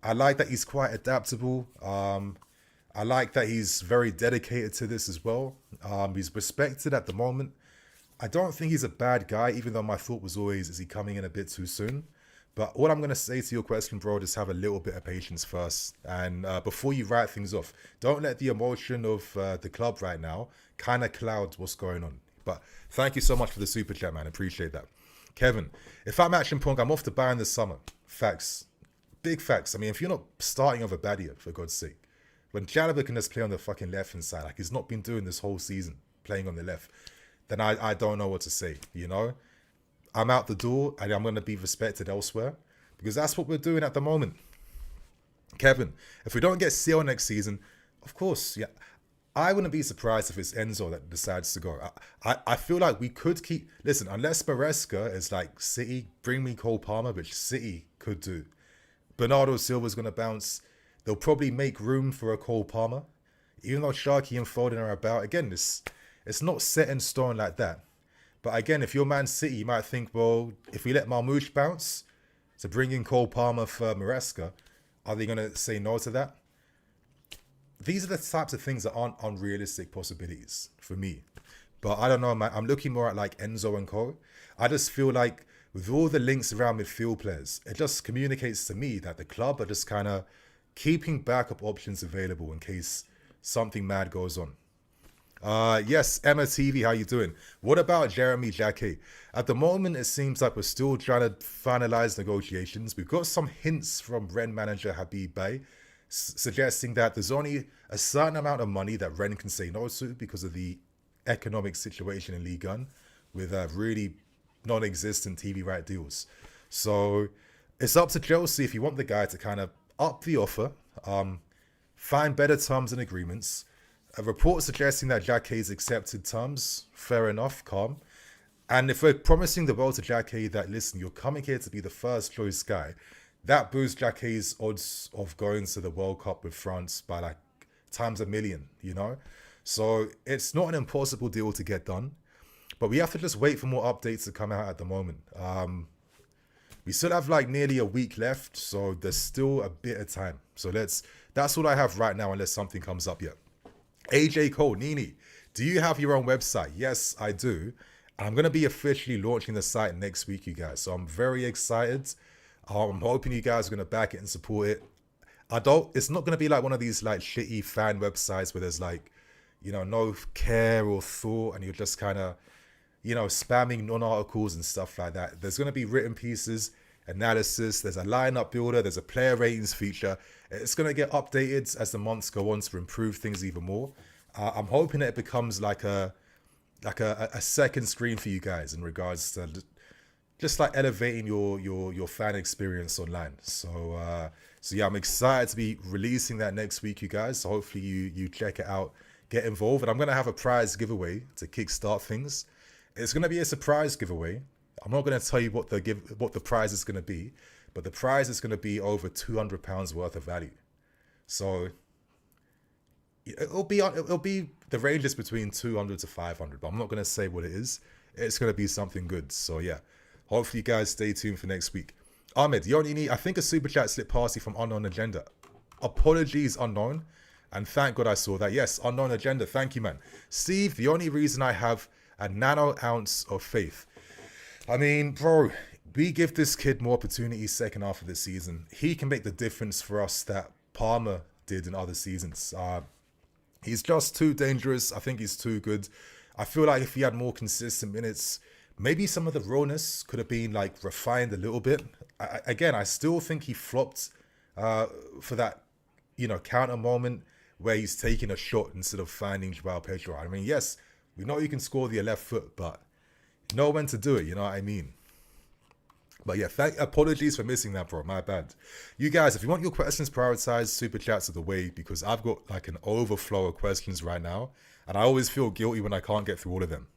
I like that he's quite adaptable. I like that he's very dedicated to this as well. He's respected at the moment. I don't think he's a bad guy, even though my thought was always, is he coming in a bit too soon? But all I'm going to say to your question, bro, just have a little bit of patience first. And before you write things off, don't let the emotion of the club right now kind of cloud what's going on. But thank you so much for the super chat, man. Appreciate that. Kevin, if I'm Action Punk, I'm off to Bayern this summer. Facts. Big facts. I mean, if you're not starting over Badia, for God's sake, when Jalaba can just play on the fucking left-hand side, like he's not been doing this whole season, playing on the left, then I don't know what to say, you know? I'm out the door and I'm going to be respected elsewhere because that's what we're doing at the moment. Kevin, if we don't get CL next season, of course, yeah, I wouldn't be surprised if it's Enzo that decides to go. I feel like we could keep... Listen, unless Maresca is like, City, bring me Cole Palmer, which City could do. Bernardo Silva's going to bounce. They'll probably make room for a Cole Palmer. Even though Sharky and Foden are about, again, it's not set in stone like that. But again, if you're Man City, you might think, well, if we let Marmoush bounce to bring in Cole Palmer for Maresca, are they going to say no to that? These are the types of things that aren't unrealistic possibilities for me. But I don't know, man. I'm looking more at like Enzo and Co. I just feel like with all the links around midfield players, it just communicates to me that the club are just kind of keeping backup options available in case something mad goes on. Yes, Emma TV, how you doing? What about Jeremy Jacquet? At the moment, it seems like we're still trying to finalize negotiations. We've got some hints from Rennes manager Habib Bey suggesting that there's only a certain amount of money that Rennes can say no to because of the economic situation in Ligue 1 with really non-existent TV right deals. So it's up to Chelsea if you want the guy to kind of up the offer, find better terms and agreements. A report suggesting that Jacquet's accepted terms, fair enough, calm. And if we're promising the world to Jacquet that, listen, you're coming here to be the first choice guy, that boosts Jacquet's odds of going to the World Cup with France by like times a million, you know? So it's not an impossible deal to get done, but we have to just wait for more updates to come out at the moment. We still have like nearly a week left, so there's still a bit of time. So that's all I have right now unless something comes up yet. AJ Cole, Nini, do you have your own website? Yes, I do. I'm going to be officially launching the site next week, you guys. So I'm very excited. I'm hoping you guys are going to back it and support it. It's not going to be like one of these like shitty fan websites where there's like, you know, no care or thought and you're just kind of, you know, spamming non-articles and stuff like that. There's going to be written pieces, analysis, there's a lineup builder, there's a player ratings feature. It's going to get updated as the months go on to improve things even more. I'm hoping that it becomes like a second screen for you guys in regards to just like elevating your fan experience online. So yeah, I'm excited to be releasing that next week, you guys. So hopefully you check it out, get involved, and I'm going to have a prize giveaway to kickstart things. It's going to be a surprise giveaway. I'm not going to tell you what the prize is going to be, but the prize is going to be over £200 worth of value. So it'll be the range is between 200 to 500, but I'm not going to say what it is. It's going to be something good. So yeah, hopefully you guys stay tuned for next week. Ahmed, Yonini, I think a super chat slipped past you from Unknown Agenda. Apologies, Unknown, and thank God I saw that. Yes, Unknown Agenda, thank you, man. Steve, the only reason I have a nano ounce of faith. I mean, bro, we give this kid more opportunities second half of the season. He can make the difference for us that Palmer did in other seasons. He's just too dangerous. I think he's too good. I feel like if he had more consistent minutes, maybe some of the rawness could have been like refined a little bit. I still think he flopped for that, you know, counter moment where he's taking a shot instead of finding Joao Pedro. I mean, yes, we know you can score with your left foot, but Know when to do it, you know what I mean? But yeah, apologies for missing that, bro. My bad. You guys, if you want your questions prioritized, super chats are the way, because I've got like an overflow of questions right now, and I always feel guilty when I can't get through all of them.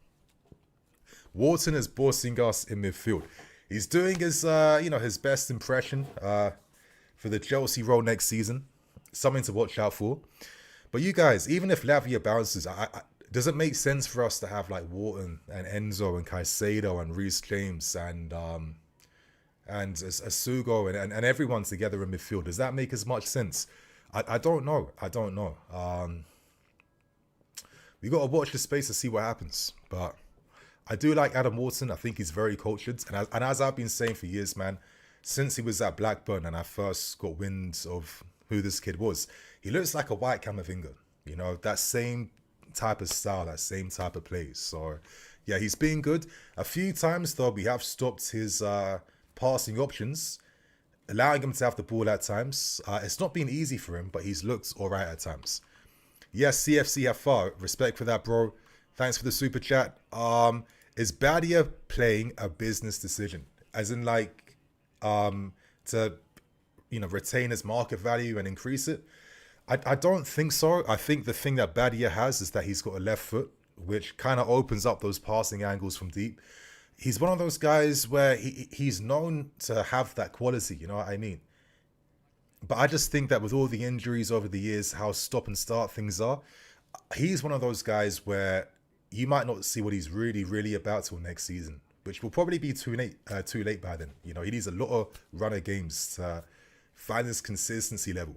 Wharton is bossing us in midfield. He's doing his, his best impression for the Chelsea role next season. Something to watch out for. But you guys, even if Lavia bounces, does it make sense for us to have like Wharton and Enzo and Caicedo and Reece James and Asugo and everyone together in midfield? Does that make as much sense? I don't know. We got to watch the space to see what happens. But I do like Adam Wharton. I think he's very cultured. And as I've been saying for years, man, since he was at Blackburn and I first got wind of who this kid was, he looks like a white Camavinga. You know, that same type of style, that same type of play. So, yeah, he's been good. A few times, though, we have stopped his passing options, allowing him to have the ball at times. It's not been easy for him, but he's looked all right at times. Yes, CFCFR, respect for that, bro. Thanks for the super chat. Is Badia playing a business decision? As in, like, to, retain his market value and increase it? I don't think so. I think the thing that Badia has is that he's got a left foot, which kind of opens up those passing angles from deep. He's one of those guys where he's known to have that quality, you know what I mean? But I just think that with all the injuries over the years, how stop and start things are, he's one of those guys where you might not see what he's really, really about till next season, which will probably be too late by then. You know, he needs a lot of runner games to find his consistency level.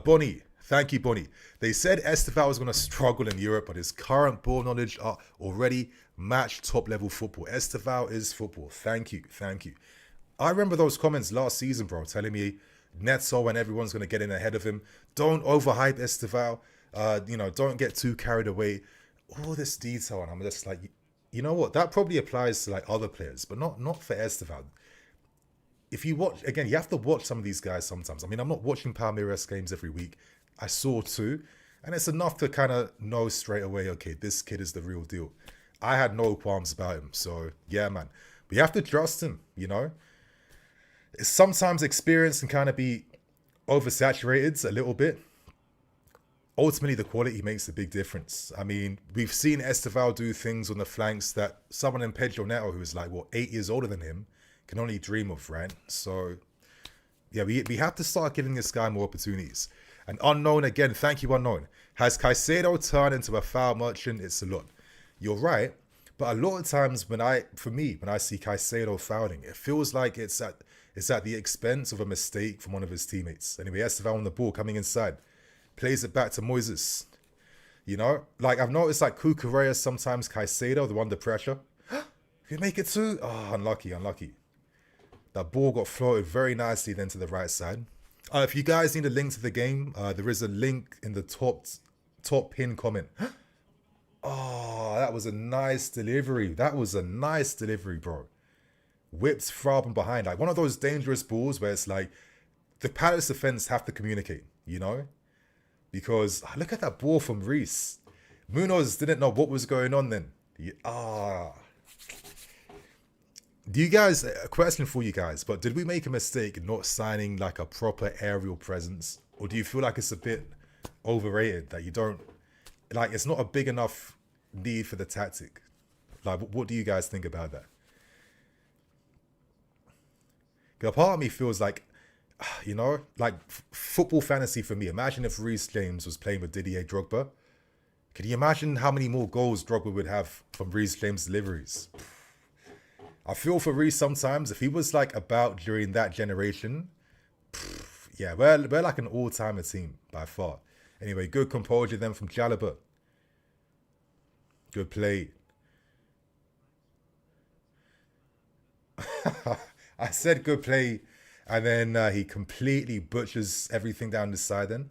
Bonnie, thank you, Bonnie. They said Esteval was going to struggle in Europe, but his current ball knowledge are already match top level football. Esteval is football. Thank you. I remember those comments last season, bro, telling me Neto and everyone's going to get in ahead of him. Don't overhype Esteval. Don't get too carried away. All this detail, and I'm just like, you know what? That probably applies to like other players, but not for Esteval. If you watch, again, you have to watch some of these guys sometimes. I mean, I'm not watching Palmeiras games every week. I saw two, and it's enough to kind of know straight away, okay, this kid is the real deal. I had no qualms about him. So, yeah, man. But you have to trust him, you know? Sometimes experience can kind of be oversaturated a little bit. Ultimately, the quality makes a big difference. I mean, we've seen Esteval do things on the flanks that someone in Pedro Neto, who is like, 8 years older than him, can only dream of, right? So, yeah, we have to start giving this guy more opportunities. And Unknown, again, thank you, Unknown. Has Caicedo turned into a foul merchant? It's a lot. You're right. But a lot of times when I see Caicedo fouling, it feels like it's at the expense of a mistake from one of his teammates. Anyway, Esteval on the ball, coming inside. Plays it back to Moises. You know? Like, I've noticed, like, Cucurella, sometimes Caicedo, they're under pressure. You make it too? Oh, unlucky. That ball got floated very nicely then to the right side. If you guys need a link to the game, there is a link in the top pin comment. Oh, that was a nice delivery. Bro. Whips from behind. Like one of those dangerous balls where it's like the Palace defense have to communicate, you know? Because look at that ball from Reece. Munoz didn't know what was going on then. Do you guys, a question for you guys, but did we make a mistake in not signing like a proper aerial presence? Or do you feel like it's a bit overrated, that you don't, like it's not a big enough need for the tactic? Like, what do you guys think about that? Because part of me feels like, you know, like football fantasy for me. Imagine if Reece James was playing with Didier Drogba. Can you imagine how many more goals Drogba would have from Reece James' deliveries? I feel for Reece sometimes, if he was like about during that generation, yeah, we're like an all-timer team by far. Anyway, good composure then from Jalaba. Good play. I said good play, and then he completely butchers everything down the side then.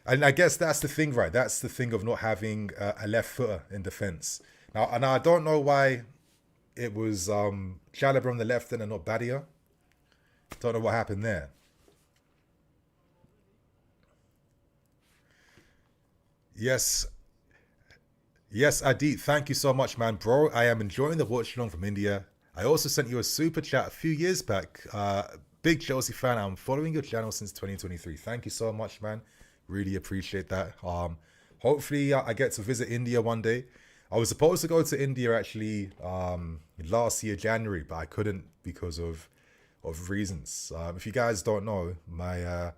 And I guess that's the thing, right? That's the thing of not having a left footer in defense. Now, and I don't know why it was Chalobah on the left then and not Badia. Don't know what happened there. Yes. Yes, Adi, thank you so much, man. Bro, I am enjoying the watch along from India. I also sent you a super chat a few years back. Big Chelsea fan. I'm following your channel since 2023. Thank you so much, man. Really appreciate that. Hopefully I get to visit India one day. I was supposed to go to India actually last year, January, but I couldn't because of reasons. If you guys don't know, my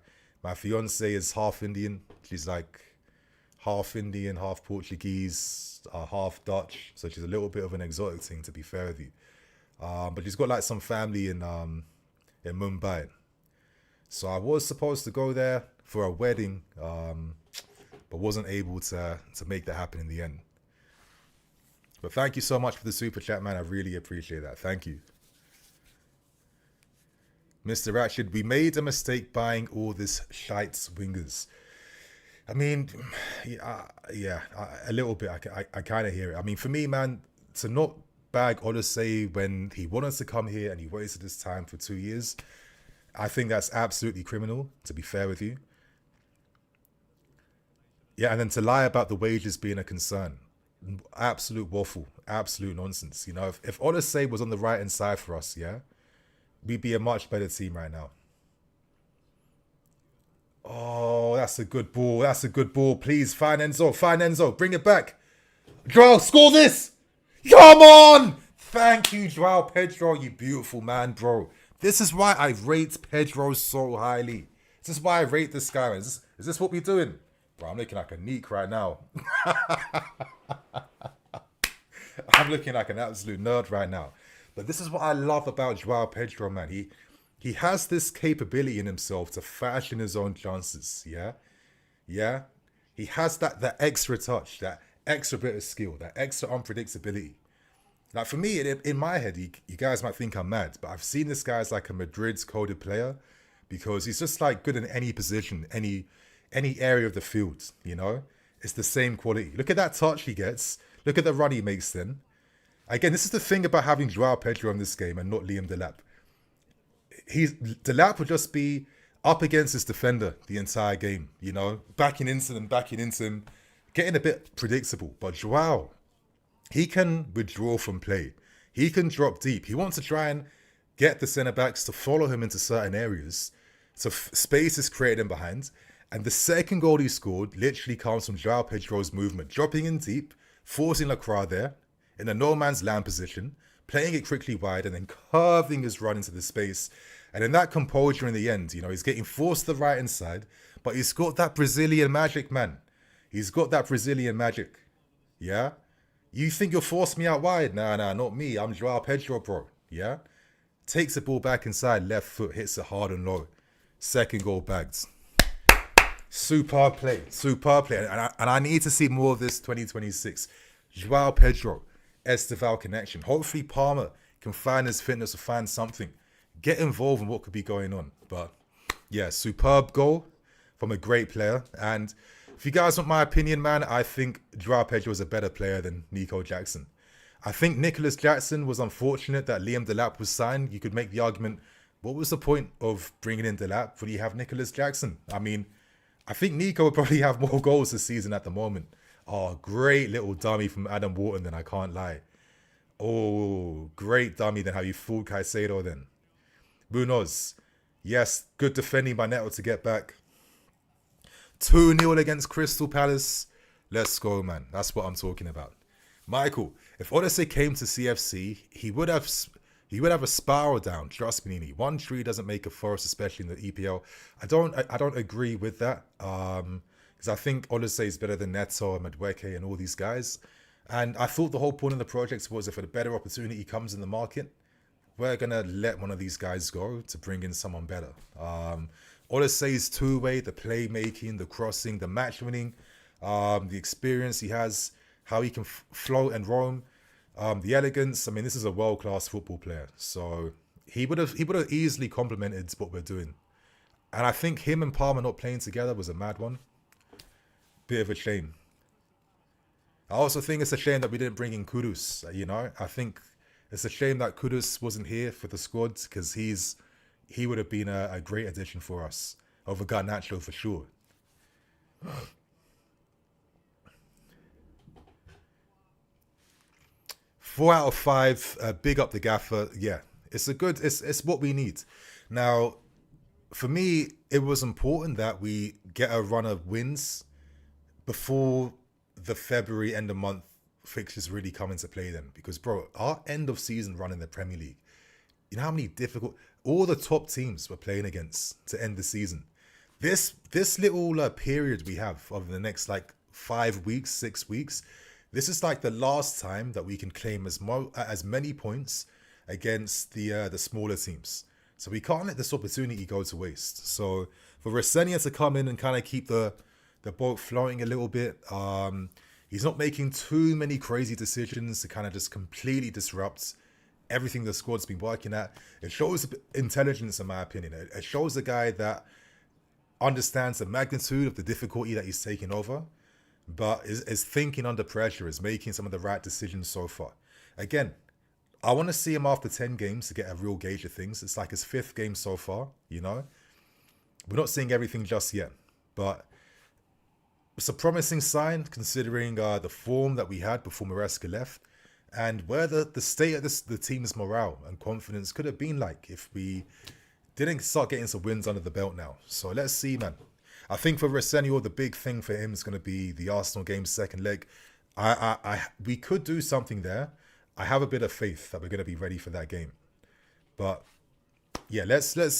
fiance is half Indian. She's like half Indian, half Portuguese, half Dutch. So she's a little bit of an exotic thing, to be fair with you. But she's got like some family in Mumbai. So I was supposed to go there for a wedding, but wasn't able to make that happen in the end. But thank you so much for the super chat, man. I really appreciate that. Thank you. Mr. Ratchet, we made a mistake buying all this shite wingers. I mean, yeah, a little bit. I kind of hear it. I mean, for me, man, to not bag Odyssey when he wanted to come here and he wasted his time for 2 years, I think that's absolutely criminal, to be fair with you. Yeah, and then to lie about the wages being a concern. Absolute waffle. Absolute nonsense. You know, if Odyssey was on the right hand side for us, yeah, we'd be a much better team right now. Oh, that's a good ball. That's a good ball. Please, fine Enzo. Fine Enzo. Bring it back. Joao, score this. Come on. Thank you, Joao Pedro, you beautiful man, bro. This is why I rate Pedro so highly. This is why I rate this guy. Is this what we're doing? Bro, I'm looking like a neek right now. I'm looking like an absolute nerd right now. But this is what I love about Joao Pedro, man. He has this capability in himself to fashion his own chances, yeah? Yeah? He has that extra touch, that extra bit of skill, that extra unpredictability. Like for me, in my head, you guys might think I'm mad, but I've seen this guy as like a Madrid's coded player because he's just like good in any position, any area of the field, you know? It's the same quality. Look at that touch he gets. Look at the run he makes then. Again, this is the thing about having Joao Pedro in this game and not Liam Delap. Delap will just be up against his defender the entire game, you know, backing into him, getting a bit predictable. But Joao, he can withdraw from play. He can drop deep. He wants to try and get the centre backs to follow him into certain areas. So space is created in behind. And the second goal he scored literally comes from Joao Pedro's movement, dropping in deep, forcing Lacroix there in a no man's land position, playing it quickly wide, and then curving his run into the space. And in that composure in the end, you know, he's getting forced to the right hand side, but he's got that Brazilian magic, man. He's got that Brazilian magic. Yeah? You think you'll force me out wide? Nah, not me. I'm Joao Pedro, bro. Yeah? Takes the ball back inside, left foot, hits it hard and low. Second goal bagged. Superb play. Superb play. And I need to see more of this 2026. Joao Pedro, Esteval connection. Hopefully Palmer can find his fitness or find something. Get involved in what could be going on. But yeah, superb goal from a great player. And if you guys want my opinion, man, I think Joao Pedro is a better player than Nico Jackson. I think Nicholas Jackson was unfortunate that Liam Delap was signed. You could make the argument, what was the point of bringing in Delap when you have Nicholas Jackson? I mean, I think Nico would probably have more goals this season at the moment. Oh, great little dummy from Adam Wharton then, I can't lie. Oh, great dummy then, how you fooled Caicedo then. Munoz, yes, good defending by Neto to get back. 2-0 against Crystal Palace. Let's go, man. That's what I'm talking about. Michael, if Odyssey came to CFC, he would have a spiral down. Trust me, Nini. 1-3 doesn't make a forest, especially in the EPL. I don't agree with that. Because I think Odyssey is better than Neto and Madueke and all these guys. And I thought the whole point of the project was if a better opportunity comes in the market, we're going to let one of these guys go to bring in someone better. Odyssey's two-way, the playmaking, the crossing, the match winning, the experience he has, how he can float and roam, the elegance. I mean, this is a world-class football player. So he would have easily complemented what we're doing. And I think him and Palmer not playing together was a mad one. Bit of a shame. I also think it's a shame that we didn't bring in Kudus. You know, I think it's a shame that Kudus wasn't here for the squad because he would have been a great addition for us over Garnacho for sure. 4 out of 5. Big up the gaffer. Yeah, it's a good. It's what we need. Now, for me, it was important that we get a run of wins before the February end of month fixtures really come into play. Then, because bro, our end of season run in the Premier League. You know how many difficult all the top teams we're playing against to end the season. This little period we have over the next like 5 weeks, 6 weeks. This is like the last time that we can claim as many points against the smaller teams. So we can't let this opportunity go to waste. So for Rosenia to come in and kind of keep the boat floating a little bit, he's not making too many crazy decisions to kind of just completely disrupt everything the squad's been working at. It shows intelligence, in my opinion. It shows a guy that understands the magnitude of the difficulty that he's taking over, but is thinking under pressure, is making some of the right decisions so far. Again, I want to see him after 10 games to get a real gauge of things. It's like his 5th game so far, you know? We're not seeing everything just yet, but it's a promising sign considering the form that we had before Maresca left and where the state of the team's morale and confidence could have been like if we didn't start getting some wins under the belt now. So let's see, man. I think for Rosenio, the big thing for him is going to be the Arsenal game, second leg. We could do something there. I have a bit of faith that we're going to be ready for that game. But yeah,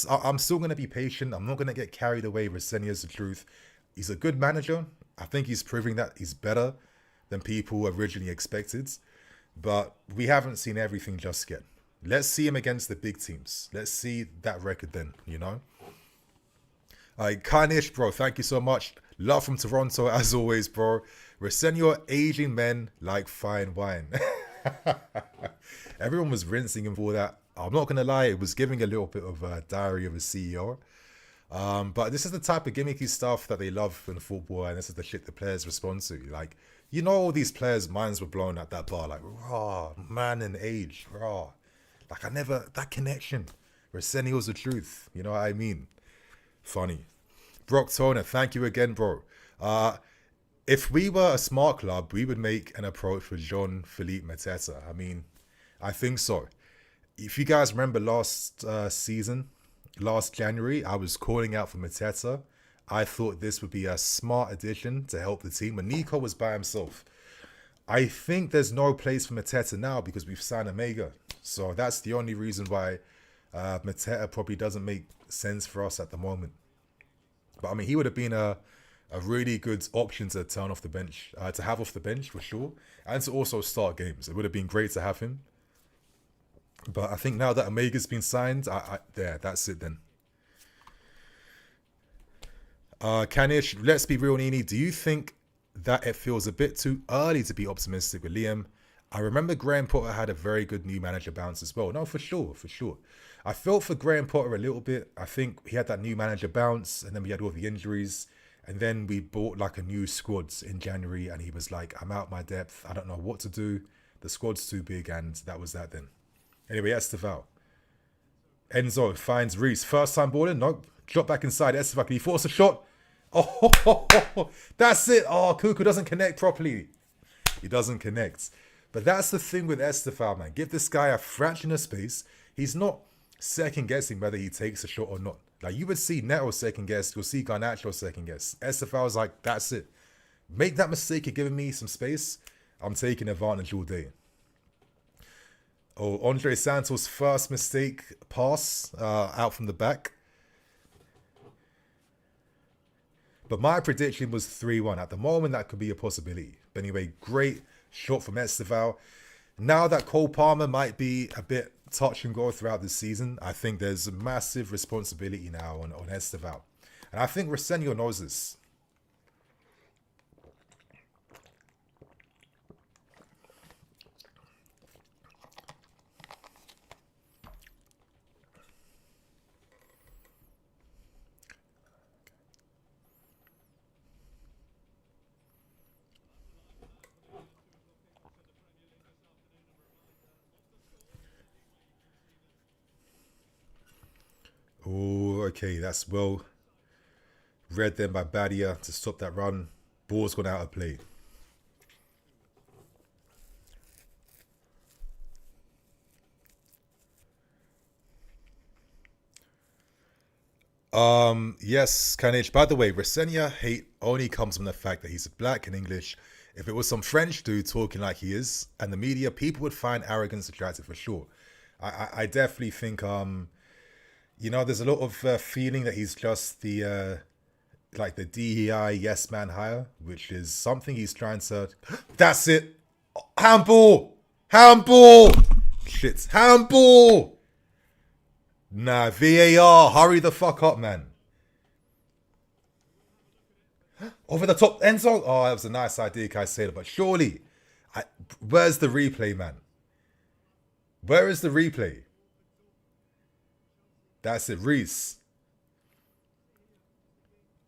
I'm still going to be patient. I'm not going to get carried away. Rosenio's the truth. He's a good manager. I think he's proving that he's better than people originally expected. But we haven't seen everything just yet. Let's see him against the big teams. Let's see that record then, you know? Carnish, bro, thank you so much. Love from Toronto, as always, bro. Rosenio, aging men like fine wine. Everyone was rinsing him for that. I'm not going to lie, it was giving a little bit of a diary of a CEO. But this is the type of gimmicky stuff that they love in football, and this is the shit the players respond to. Like, you know, all these players' minds were blown at that bar, like, raw, man and age, raw. Like, that connection. Rosenio's the truth, you know what I mean? Funny. Brock Toner, thank you again, bro. If we were a smart club, we would make an approach for Jean-Philippe Mateta. I mean, I think so. If you guys remember last January, I was calling out for Mateta. I thought this would be a smart addition to help the team. When Nico was by himself. I think there's no place for Mateta now because we've signed Omega. So that's the only reason why Mateta probably doesn't make sense for us at the moment. But I mean, he would have been a really good option to turn off the bench, to have off the bench for sure, and to also start games. It would have been great to have him. But I think now that Omega's been signed, that's it then. Canish, let's be real, Nini. Do you think that it feels a bit too early to be optimistic with Liam? I remember Graham Potter had a very good new manager bounce as well. No, for sure. I felt for Graham Potter a little bit. I think he had that new manager bounce, and then we had all the injuries, and then we bought like a new squad in January, and he was like, I'm out my depth. I don't know what to do. The squad's too big, and that was that then. Anyway, Esteval. Enzo finds Reese. First time balling. Nope. Drop back inside. Esteval, can he force a shot? Oh, that's it. Oh, Cuckoo doesn't connect properly. He doesn't connect. But that's the thing with Estefan, man. Give this guy a fraction of space. He's not second guessing whether he takes a shot or not. Like, you would see Neto second guess. You'll see Garnacho second guess. Estefan was like, that's it. Make that mistake of giving me some space. I'm taking advantage all day. Oh, Andre Santos' first mistake pass out from the back. But my prediction was 3-1. At the moment, that could be a possibility. But anyway, great shot from Esteval. Now that Cole Palmer might be a bit touch and go throughout the season, I think there's a massive responsibility now on Esteval. And I think Rosenio knows this. Oh, okay, that's well read then by Badia to stop that run. Ball's gone out of play. Yes, Kanich. By the way, Resenia hate only comes from the fact that he's black and English. If it was some French dude talking like he is, and the media, people would find arrogance attractive for sure. I definitely think, there's a lot of feeling that he's just the like the DEI yes man hire, which is something he's trying to. That's it. Handball, handball, shit, handball. Nah, VAR, hurry the fuck up, man. Over the top end zone. Oh, that was a nice idea, Caicedo. But surely, where's the replay, man? Where is the replay? That's it, Reese.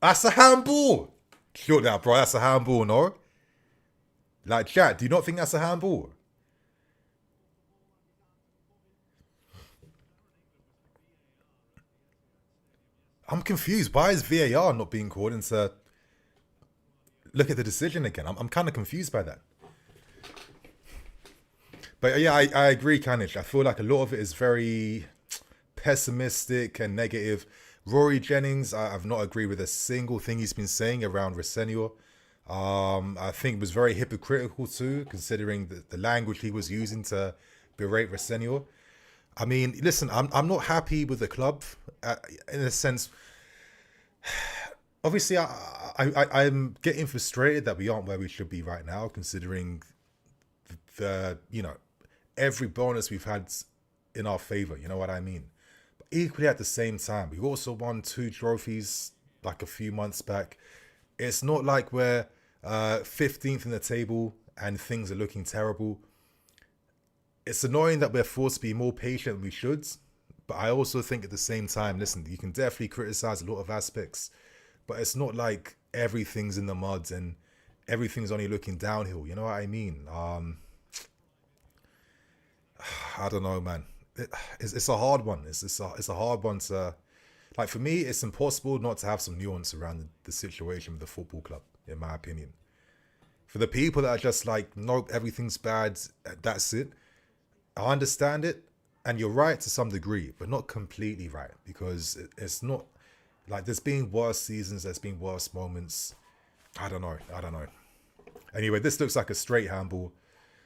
That's a handball. Sure that, bro. That's a handball, no? Like, chat, do you not think that's a handball? I'm confused. Why is VAR not being called into look at the decision again? I'm kind of confused by that. But yeah, I agree, Kanich. I feel like a lot of it is very pessimistic and negative. Rory Jennings, I've not agreed with a single thing he's been saying around Resenior. I think it was very hypocritical too, considering the language he was using to berate Resenior. I mean, listen, I'm not happy with the club in a sense. Obviously, I'm getting frustrated that we aren't where we should be right now, considering the every bonus we've had in our favor. You know what I mean? But equally at the same time, we've also won 2 trophies like a few months back. It's not like we're 15th in the table and things are looking terrible. It's annoying that we're forced to be more patient than we should. But I also think at the same time, listen, you can definitely criticize a lot of aspects, but it's not like everything's in the mud and everything's only looking downhill. You know what I mean? I don't know, man. It's a hard one. It's a hard one to, like, for me, it's impossible not to have some nuance around the situation with the football club, in my opinion. For the people that are just like, nope, everything's bad, that's it. I understand it, and you're right to some degree, but not completely right, because it's not like there's been worse seasons, there's been worse moments. I don't know. Anyway, this looks like a straight handball,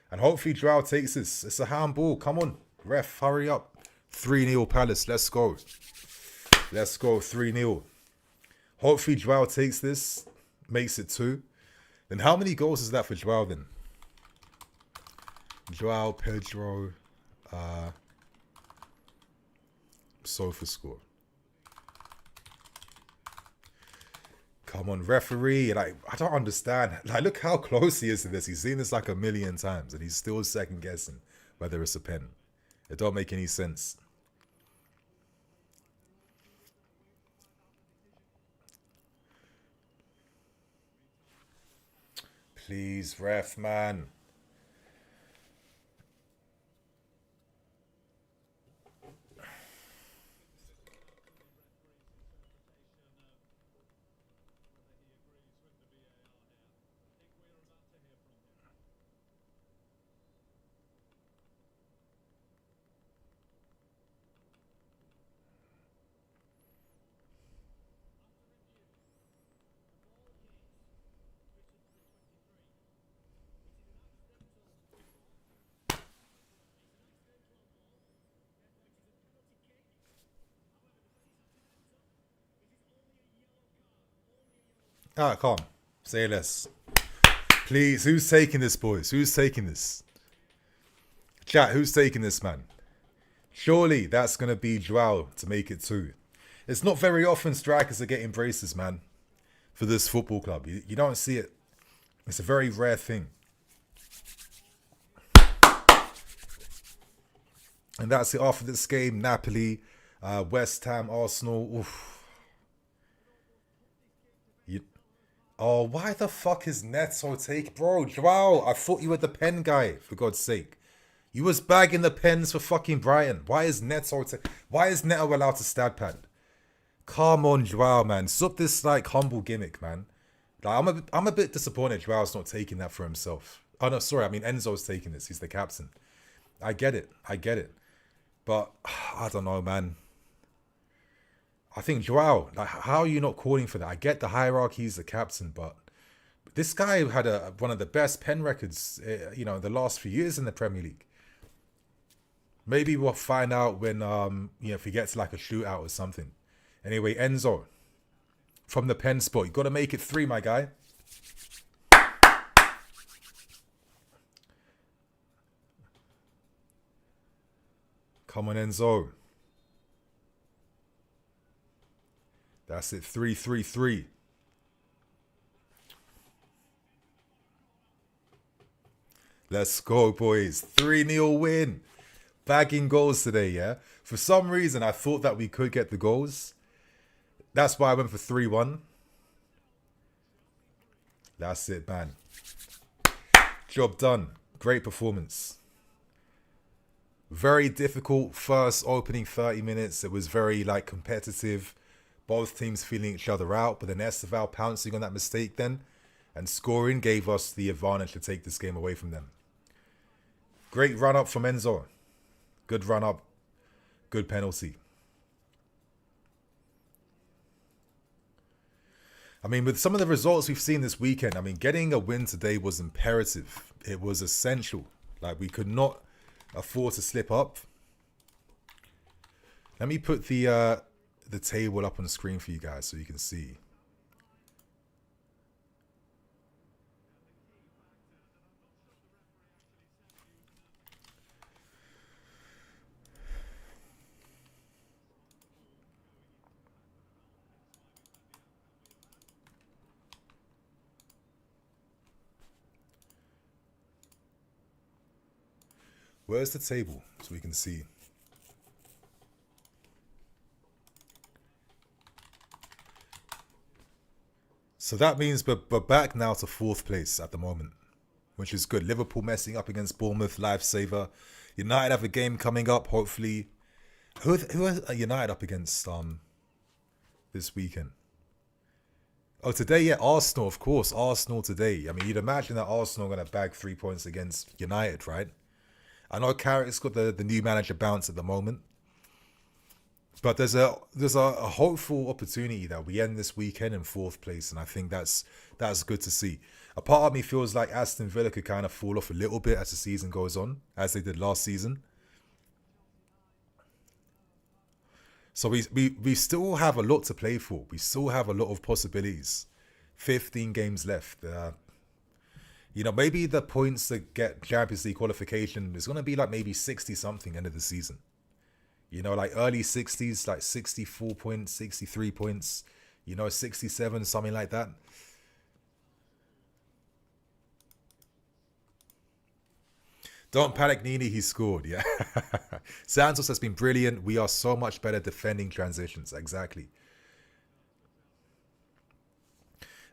and hopefully Joao takes this. It's a handball. Come on, ref, hurry up. 3-0 Palace. Let's go. 3-0. Hopefully Joao takes this, makes it 2. Then how many goals is that for Joao then? Joao Pedro, Sofa score. Come on, referee. Like, I don't understand. Like, look how close he is to this. He's seen this like a million times and he's still second guessing whether it's a pen. It don't make any sense. Please, ref, man. Ah, calm. Say less. Please, who's taking this, boys? Who's taking this? Chat, who's taking this, man? Surely that's going to be Joao to make it 2. It's not very often strikers are getting braces, man, for this football club. You don't see it. It's a very rare thing. And that's it after this game. Napoli, West Ham, Arsenal. Oof. Oh, why the fuck is Neto take? Bro, Joao, I thought you were the pen guy, for God's sake. You was bagging the pens for fucking Brighton. Why is Neto allowed to stat pad? Come on, Joao, man. Stop this, like, humble gimmick, man. Like, I'm a bit disappointed Joao's not taking that for himself. Oh, no, sorry. I mean, Enzo's taking this. He's the captain. I get it. But, I don't know, man. I think Joao, like, how are you not calling for that? I get the hierarchy, he's the captain, but this guy had one of the best pen records, the last few years in the Premier League. Maybe we'll find out when, if he gets like a shootout or something. Anyway, Enzo, from the pen spot, you got to make it 3, my guy. Come on, Enzo. That's it, 3-3-3. Let's go, boys. 3-0 win. Bagging goals today, yeah? For some reason, I thought that we could get the goals. That's why I went for 3-1. That's it, man. Job done. Great performance. Very difficult first opening 30 minutes. It was very, competitive. Both teams feeling each other out. But then Esteval pouncing on that mistake then and scoring gave us the advantage to take this game away from them. Great run-up from Enzo. Good run-up. Good penalty. I mean, with some of the results we've seen this weekend, I mean, getting a win today was imperative. It was essential. We could not afford to slip up. Let me put the table up on the screen for you guys so you can see. Where's the table so we can see? So that means we're back now to 4th place at the moment, which is good. Liverpool messing up against Bournemouth, lifesaver. United have a game coming up, hopefully. Who are United up against this weekend? Oh, today, yeah, Arsenal, of course. Arsenal today. I mean, you'd imagine that Arsenal are going to bag 3 points against United, right? I know Carrick's got the new manager bounce at the moment. But there's a hopeful opportunity that we end this weekend in 4th place, and I think that's good to see. A part of me feels like Aston Villa could kind of fall off a little bit as the season goes on, as they did last season. So we still have a lot to play for. We still have a lot of possibilities. 15 games left. Maybe the points to get Champions League qualification is going to be maybe 60-something end of the season. Early 60s, 64 points, 63 points, 67, something like that. Don't panic, Nini, he scored, yeah. Santos has been brilliant. We are so much better defending transitions, exactly.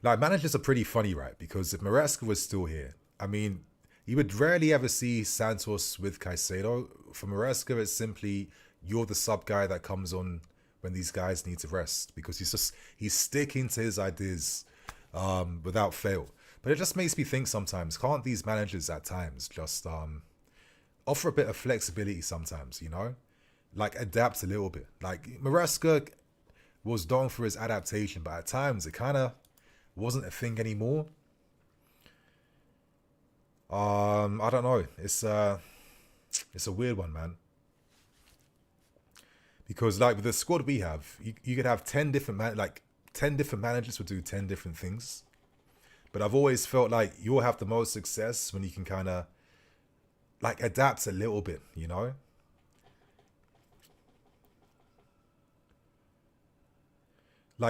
Managers are pretty funny, right? Because if Maresca was still here, I mean, you would rarely ever see Santos with Caicedo. For Maresca, it's simply you're the sub guy that comes on when these guys need to rest, because he's sticking to his ideas without fail. But it just makes me think sometimes, can't these managers at times just offer a bit of flexibility sometimes, adapt a little bit. Maresca was known for his adaptation, but at times it kind of wasn't a thing anymore. I don't know. It's a weird one, man. Because with the squad we have, you could have 10 different 10 different managers would do 10 different things. But I've always felt like you'll have the most success when you can kind of adapt a little bit,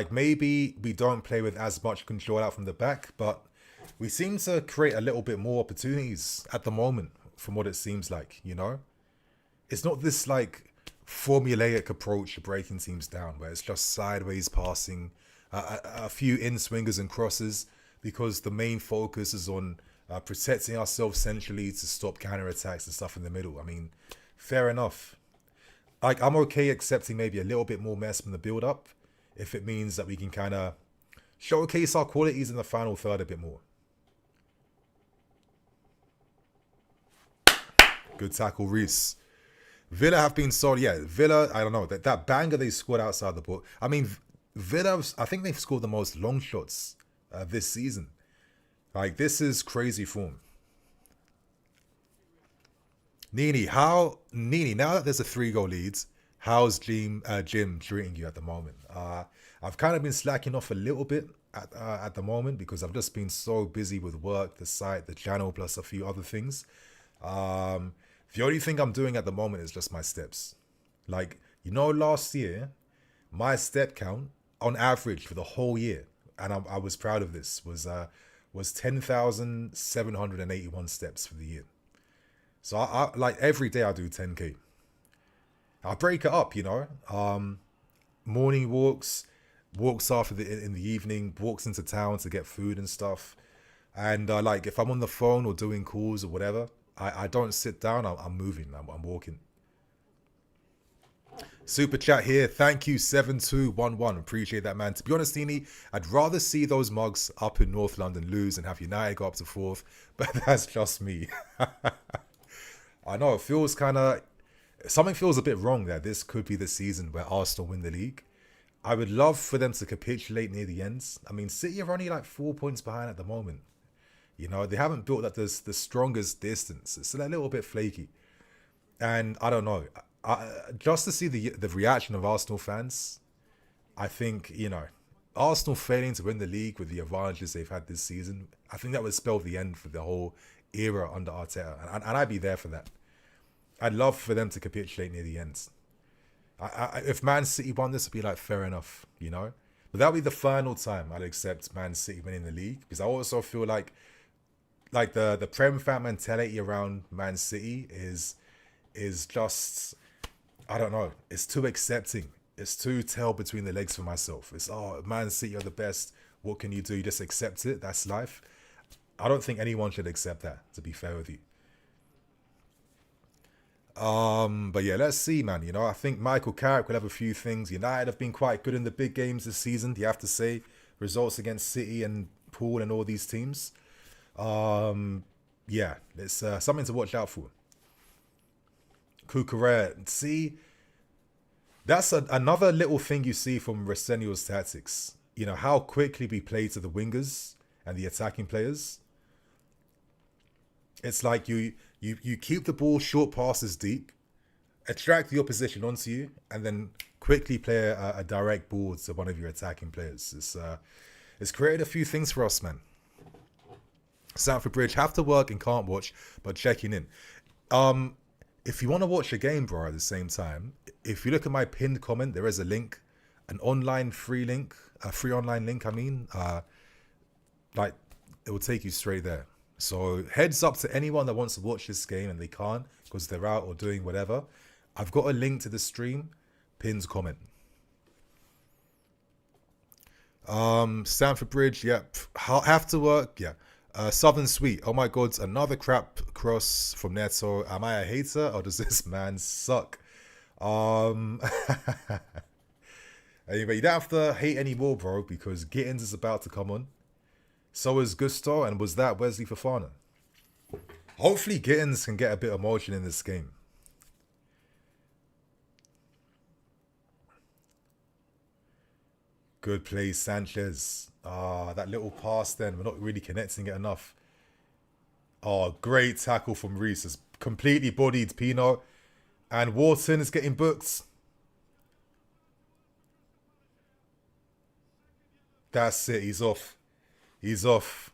Maybe we don't play with as much control out from the back, but we seem to create a little bit more opportunities at the moment, from what it seems like, It's not this formulaic approach to breaking teams down, where it's just sideways passing, a few in-swingers and crosses, because the main focus is on protecting ourselves centrally to stop counter-attacks and stuff in the middle. I mean, fair enough. I'm okay accepting maybe a little bit more mess from the build-up, if it means that we can kind of showcase our qualities in the final third a bit more. Good tackle, Reece. Villa have been sold. Yeah, Villa, I don't know. That banger they scored outside the book. I mean, Villa, I think they've scored the most long shots this season. Like, this is crazy form. Nini, now that there's a 3-goal lead, how's Jim treating you at the moment? I've kind of been slacking off a little bit at the moment because I've just been so busy with work, the site, the channel, plus a few other things. The only thing I'm doing at the moment is just my steps. Like, last year, my step count on average for the whole year, and I was proud of this, was 10,781 steps for the year. So I like every day I do 10K. I break it up, morning walks after in the evening, walks into town to get food and stuff. And like if I'm on the phone or doing calls or whatever, I don't sit down. I'm moving. I'm walking. Super chat here. Thank you, 7211. Appreciate that, man. To be honest, Dini, I'd rather see those mugs up in North London lose and have United go up to 4th. But that's just me. I know it feels something feels a bit wrong there. This could be the season where Arsenal win the league. I would love for them to capitulate near the ends. I mean, City are only like 4 points behind at the moment. They haven't built up the strongest distance. It's a little bit flaky. And I don't know. Just to see the reaction of Arsenal fans, I think, Arsenal failing to win the league with the advantages they've had this season, I think that would spell the end for the whole era under Arteta. And I'd be there for that. I'd love for them to capitulate near the end. If Man City won this, it'd be like, fair enough, But that'll be the final time I'd accept Man City winning the league. Because I also feel like the Prem fan mentality around Man City is just, I don't know, it's too accepting. It's too tail between the legs for myself. It's, Man City are the best. What can you do? You just accept it. That's life. I don't think anyone should accept that, to be fair with you. But yeah, let's see, man. I think Michael Carrick will have a few things. United have been quite good in the big games this season, you have to say. Results against City and Poole and all these teams. Yeah, it's something to watch out for. Kukurea, see, that's another little thing you see from Rosenio's tactics. How quickly we play to the wingers and the attacking players. It's like you keep the ball short passes deep, attract the opposition onto you, and then quickly play a direct ball to one of your attacking players. It's created a few things for us, man. Stamford Bridge, have to work and can't watch, but checking in. If you want to watch a game, bro, at the same time, if you look at my pinned comment, there is a link, an online free link, a free online link, like it will take you straight there. So heads up to anyone that wants to watch this game and they can't because they're out or doing whatever. I've got a link to the stream, pinned comment. Stamford Bridge, yep. Have to work, yeah. Southern Sweet, oh my god, another crap cross from Neto. Am I a hater or does this man suck? Anyway, you don't have to hate anymore, bro, because Gittins is about to come on. So is Gusto, and was that Wesley Fofana? Hopefully Gittins can get a bit of motion in this game. Good play, Sanchez. That little pass then, we're not really connecting it enough. Great tackle from Reece. Has completely bodied Pino. And Wharton is getting booked. That's it, he's off. He's off.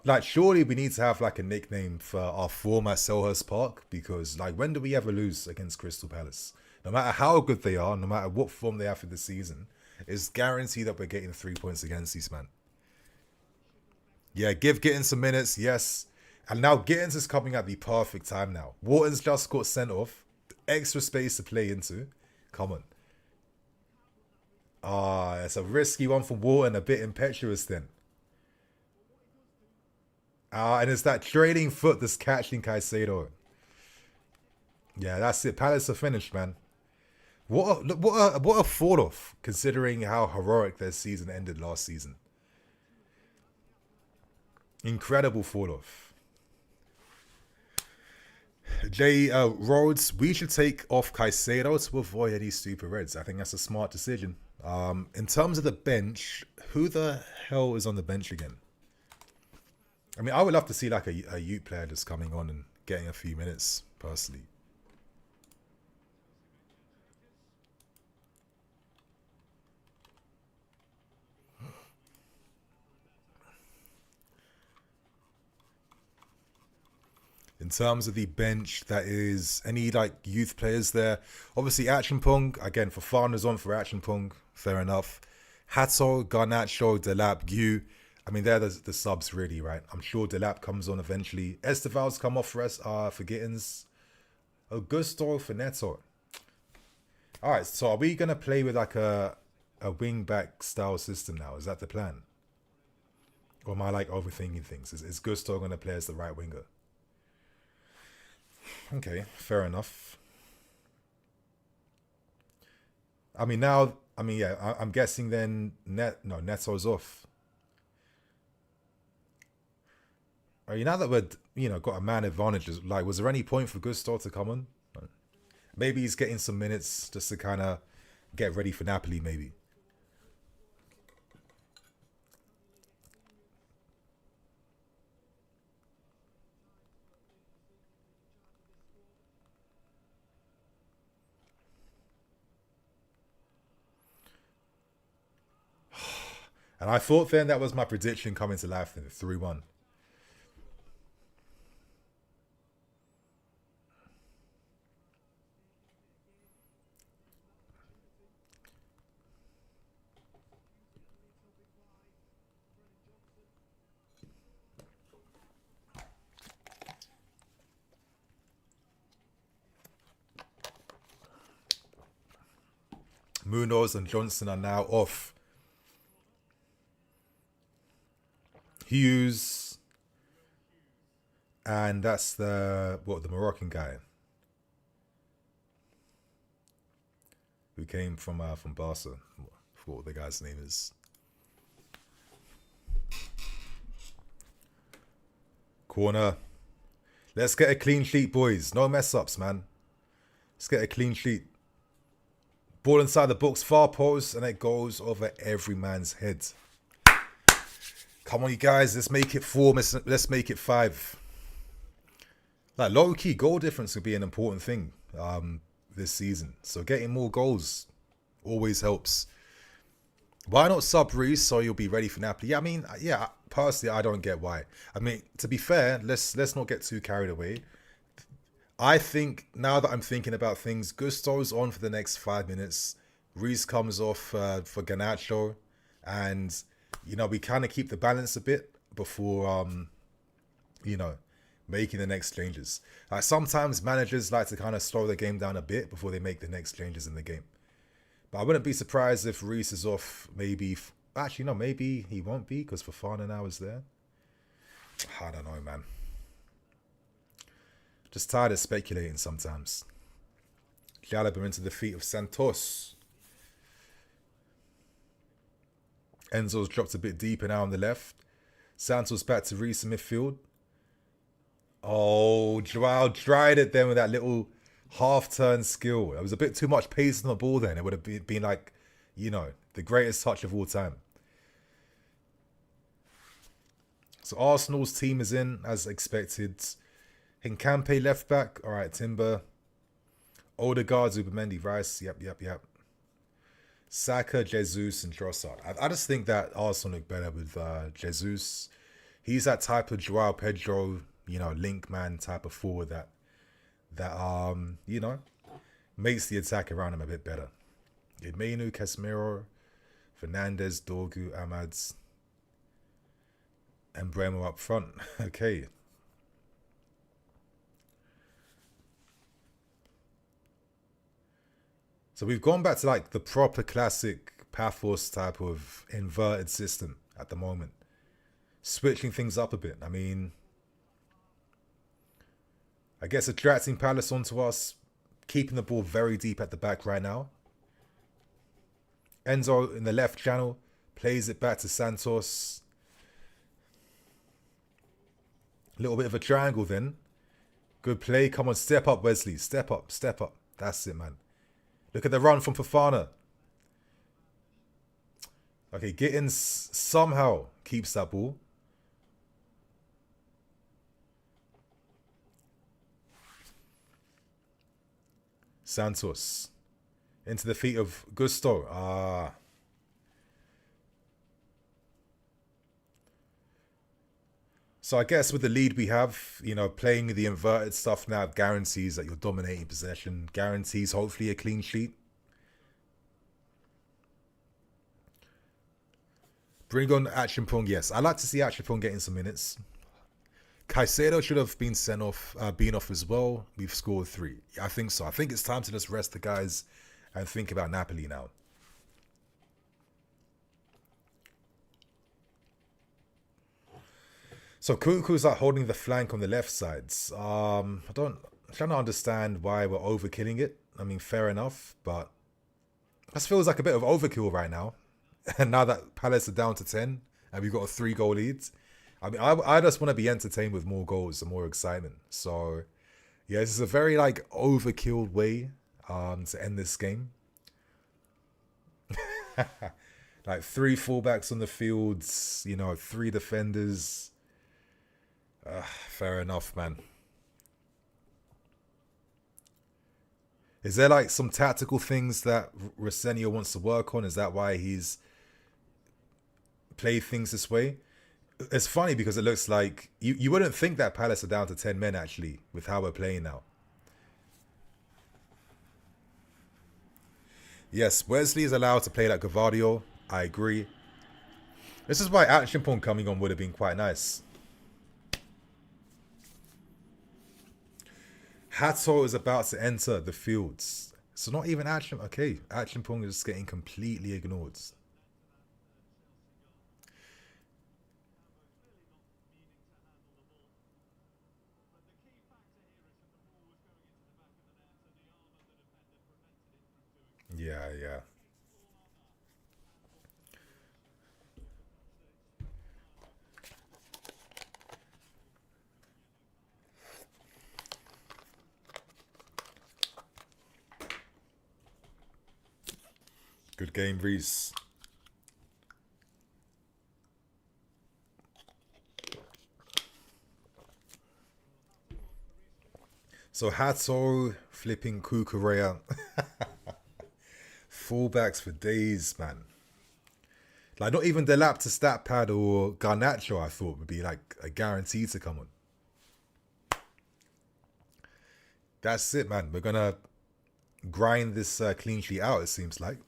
Like, surely we need to have like a nickname for our form at Selhurst Park, because like, when do we ever lose against Crystal Palace? No matter how good they are, no matter what form they have for the season, it's guaranteed that we're getting 3 points against these, man. Yeah, give Gittins some minutes, yes. And now Gittins is coming at the perfect time now. Wharton's just got sent off. Extra space to play into. Come on. It's a risky one for Wharton, a bit impetuous then. And it's that trailing foot that's catching Caicedo. Yeah, that's it. Palace are finished, man. What a fall off, considering how heroic their season ended last season. Incredible fall off. Jay Rhodes, we should take off Caicedo to avoid any super reds. I think that's a smart decision. In terms of the bench, who the hell is on the bench again? I mean, I would love to see like a youth player just coming on and getting a few minutes, personally. In terms of the bench, that is any like youth players there. Obviously, Watchalong, again, for Fafana's on for Watchalong, fair enough. Hato, Garnacho, Delap, Gu. I mean, they're the subs really, right? I'm sure Delap comes on eventually. Esteval's come off for us, for Gittins. Augusto for Neto. Alright, so are we going to play with like a wing-back style system now? Is that the plan? Or am I like overthinking things? Is Gusto going to play as the right winger? Okay, fair enough. I mean, now, yeah, I'm guessing then Neto's off. Now that we're, got a man advantage, like, was there any point for Gusto to come on? Maybe he's getting some minutes just to kind of get ready for Napoli, maybe. And I thought then that was my prediction coming to life, then 3-1. Munoz and Johnson are now off. Hughes, and that's the Moroccan guy who came from Barca. I forgot what the guy's name is. Corner. Let's get a clean sheet, boys. No mess ups, man. Let's get a clean sheet. Ball inside the box, far post, and it goes over every man's head. Come on, you guys. Let's make it 4. Let's make it 5. Like, low-key goal difference would be an important thing this season. So getting more goals always helps. Why not sub Reece so you'll be ready for Napoli? Yeah, I mean, yeah, personally, I don't get why. I mean, to be fair, let's not get too carried away. I think, now that I'm thinking about things, Gusto's on for the next 5 minutes. Reece comes off for Garnacho. And we kind of keep the balance a bit before, making the next changes. Sometimes managers like to kind of slow the game down a bit before they make the next changes in the game. But I wouldn't be surprised if Reece is off maybe... Actually, no, maybe he won't be because Fafana now is there. I don't know, man. Just tired of speculating sometimes. Jalaba into the feet of Santos. Enzo's dropped a bit deeper now on the left. Santos back to Reece in midfield. Oh, Joao dried it then with that little half-turn skill. It was a bit too much pace on the ball then. It would have been like, the greatest touch of all time. So Arsenal's team is in, as expected. Hincampe left back. All right, Timber. Odegaard, Zubimendi, Rice. Yep. Saka, Jesus, and Trossard. I just think that Arsenal look better with Jesus. He's that type of Joao Pedro, link man type of forward that makes the attack around him a bit better. Menu, Casemiro, Fernandez, Dorgu, Amads, and Bremo up front. Okay. So we've gone back to like the proper classic Paphos type of inverted system at the moment. Switching things up a bit. I mean, I guess attracting Palace onto us, keeping the ball very deep at the back right now. Enzo in the left channel, plays it back to Santos. A little bit of a triangle then. Good play. Come on, step up, Wesley. Step up, step up. That's it, man. Look at the run from Fofana. Okay, Gittins somehow keeps that ball. Santos. Into the feet of Gusto. So I guess with the lead we have, you know, playing the inverted stuff now guarantees that you're dominating possession. Guarantees hopefully a clean sheet. Bring on Achimprong, yes. I like to see Achimprong getting some minutes. Caicedo should have been sent off, been off as well. We've scored 3. I think so. I think it's time to just rest the guys and think about Napoli now. So Kuku's like holding the flank on the left sides. I'm trying to understand why we're overkilling it. I mean, fair enough, but this feels like a bit of overkill right now. And now that Palace are down to 10 and we've got a 3-goal lead, I mean, I just want to be entertained with more goals and more excitement. So, yeah, this is a very, like, overkilled way to end this game. Like, 3 fullbacks on the fields, you know, 3 defenders. Fair enough, man. Is there, like, some tactical things that Rosenio wants to work on? Is that why he's played things this way? It's funny because it looks like you wouldn't think that Palace are down to 10 men actually with how we're playing now. Yes, Wesley is allowed to play like Gavadio. I agree. This is why Achimprong coming on would have been quite nice. Hato is about to enter the fields. So not even Achimprong. Okay, Achimprong is getting completely ignored. Yeah, yeah. Good game, Reese. So Hato flipping Kukurea. Fullbacks for days, man. Like, not even Delap to stat pad or Garnacho, I thought would be like a guarantee to come on. That's it, man. We're gonna grind this clean sheet out, it seems like.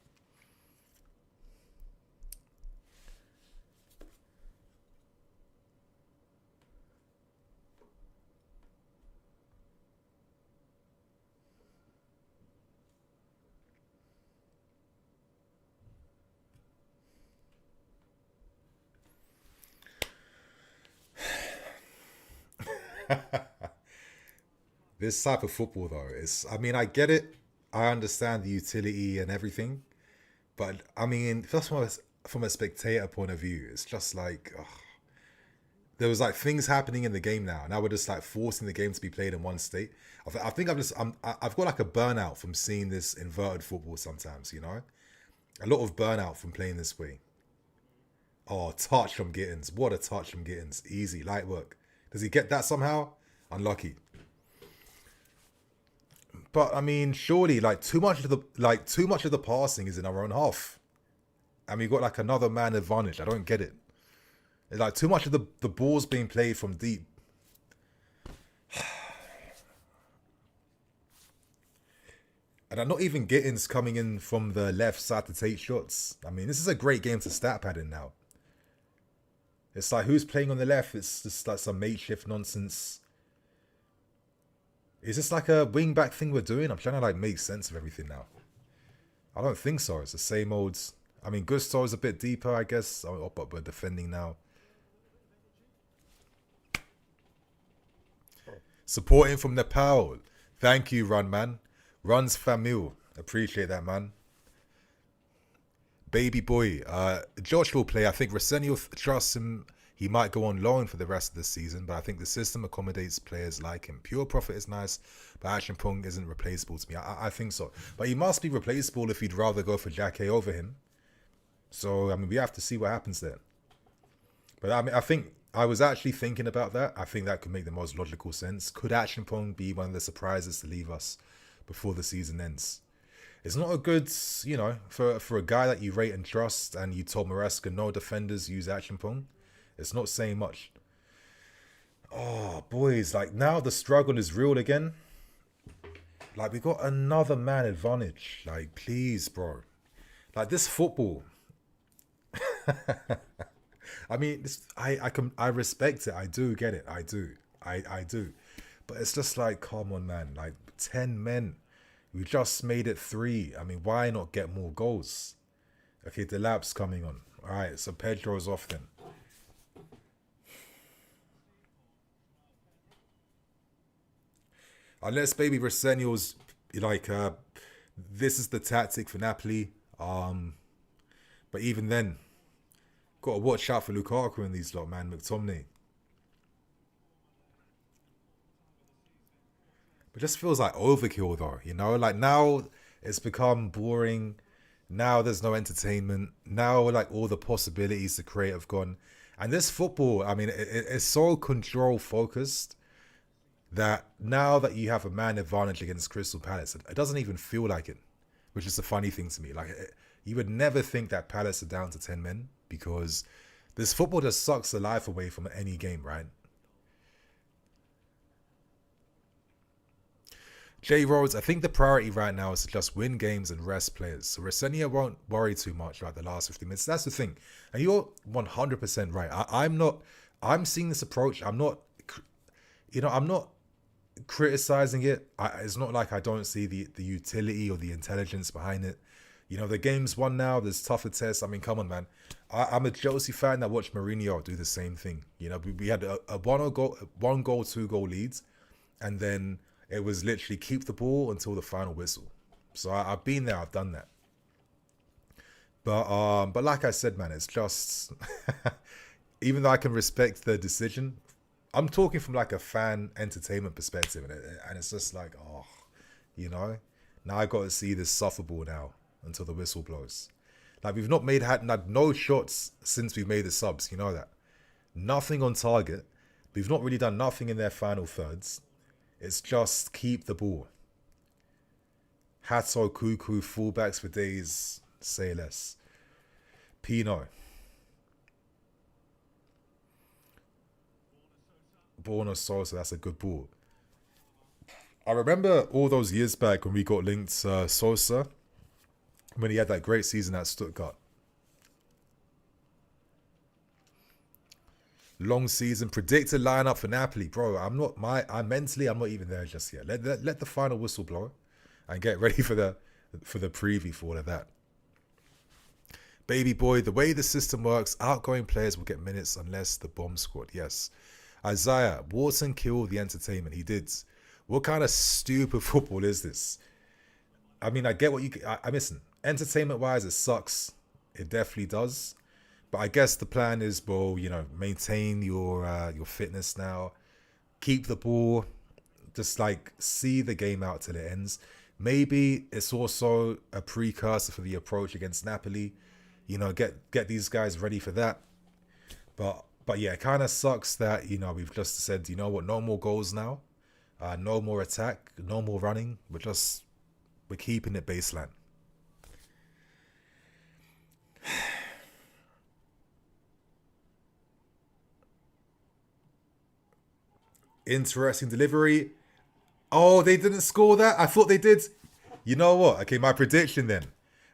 This type of football, though, is, I mean, I get it. I understand the utility and everything. But, I mean, just from a spectator point of view, it's just like, ugh. There was like things happening in the game now. Now we're just like forcing the game to be played in one state. I think I've got like a burnout from seeing this inverted football sometimes, you know? A lot of burnout from playing this way. Oh, touch from Gittins. What a touch from Gittins. Easy, light work. Does he get that somehow? Unlucky. But I mean, surely, like too much of the passing is in our own half, and we've got like another man advantage. I don't get it. It's like too much of the balls being played from deep. And not even Gittins coming in from the left side to take shots. I mean, this is a great game to stat pad in now. It's like, who's playing on the left? It's just like some makeshift nonsense. Is this like a wing back thing we're doing? I'm trying to like make sense of everything now. I don't think so. It's the same old. I mean, Gusto is a bit deeper, I guess. Oh, but we're defending now. Supporting from Nepal. Thank you, Run Man. Run's famille. Appreciate that, man. Baby boy. Josh will play. I think Rosenio trusts him He might go on loan for the rest of the season, but I think the system accommodates players like him. Pure profit is nice, but Achempong isn't replaceable to me. I think so. But he must be replaceable if you'd rather go for Jacke over him. So, I mean, we have to see what happens there. But I mean, I think I was actually thinking about that. I think that could make the most logical sense. Could Achempong be one of the surprises to leave us before the season ends? It's not a good, you know, for a guy that you rate and trust, and you told Maresca no defenders use Achempong. It's not saying much. Oh, boys, like now the struggle is real again. Like we got another man advantage. Like, please, bro. Like this football. I mean, I respect it. I do get it. I do. I do. But it's just like, come on, man. Like 10 men. We just made it 3. I mean, why not get more goals? Okay, the lap's coming on. All right, so Pedro's off then. Unless baby Rosenio's like, this is the tactic for Napoli. But even then, got to watch out for Lukaku in these lot, man. McTominay. It just feels like overkill though, you know? Like now it's become boring. Now there's no entertainment. Now like all the possibilities to create have gone. And this football, I mean, it's so control focused that now that you have a man advantage against Crystal Palace, it doesn't even feel like it, which is the funny thing to me. Like you would never think that Palace are down to 10 men because this football just sucks the life away from any game, right? Jay Rhodes, I think the priority right now is to just win games and rest players. So Resenia won't worry too much about the last 50 minutes. That's the thing. And you're 100% right. I'm seeing this approach. I'm not criticizing it. It's not like I don't see the utility or the intelligence behind it. You know, the game's won now. There's tougher tests. I mean, come on, man. I'm a Chelsea fan that watched Mourinho do the same thing. You know, we had a 1-goal, 2-goal leads. And then it was literally keep the ball until the final whistle. So I've been there. I've done that. But like I said, man, it's just even though I can respect the decision, I'm talking from like a fan entertainment perspective, and it's just like, oh, you know, now I got to see this sufferball now until the whistle blows. Like we've not had no shots since we made the subs. You know that, nothing on target. We've not really done nothing in their final thirds. It's just keep the ball. Hato, Cuckoo, fullbacks for days, say less. Pino. Borna Sosa, that's a good ball. I remember all those years back when we got linked Sosa, when he had that great season at Stuttgart. Long season, predicted lineup for Napoli, bro. I'm not even there just yet. Let the final whistle blow, and get ready for the preview for all of that. Baby boy, the way the system works, outgoing players will get minutes unless the bomb squad. Yes, Isaiah Wharton killed the entertainment. He did. What kind of stupid football is this? I mean, I get what I listen. Entertainment wise, it sucks. It definitely does. But I guess the plan is, well, you know, maintain your fitness now, keep the ball, just like see the game out till it ends. Maybe it's also a precursor for the approach against Napoli. You know, get these guys ready for that. But yeah, it kind of sucks that, you know, we've just said, you know what, no more goals now, no more attack, no more running. We're keeping it baseline. Interesting delivery. Oh, they didn't score that? I thought they did. You know what? Okay, my prediction then.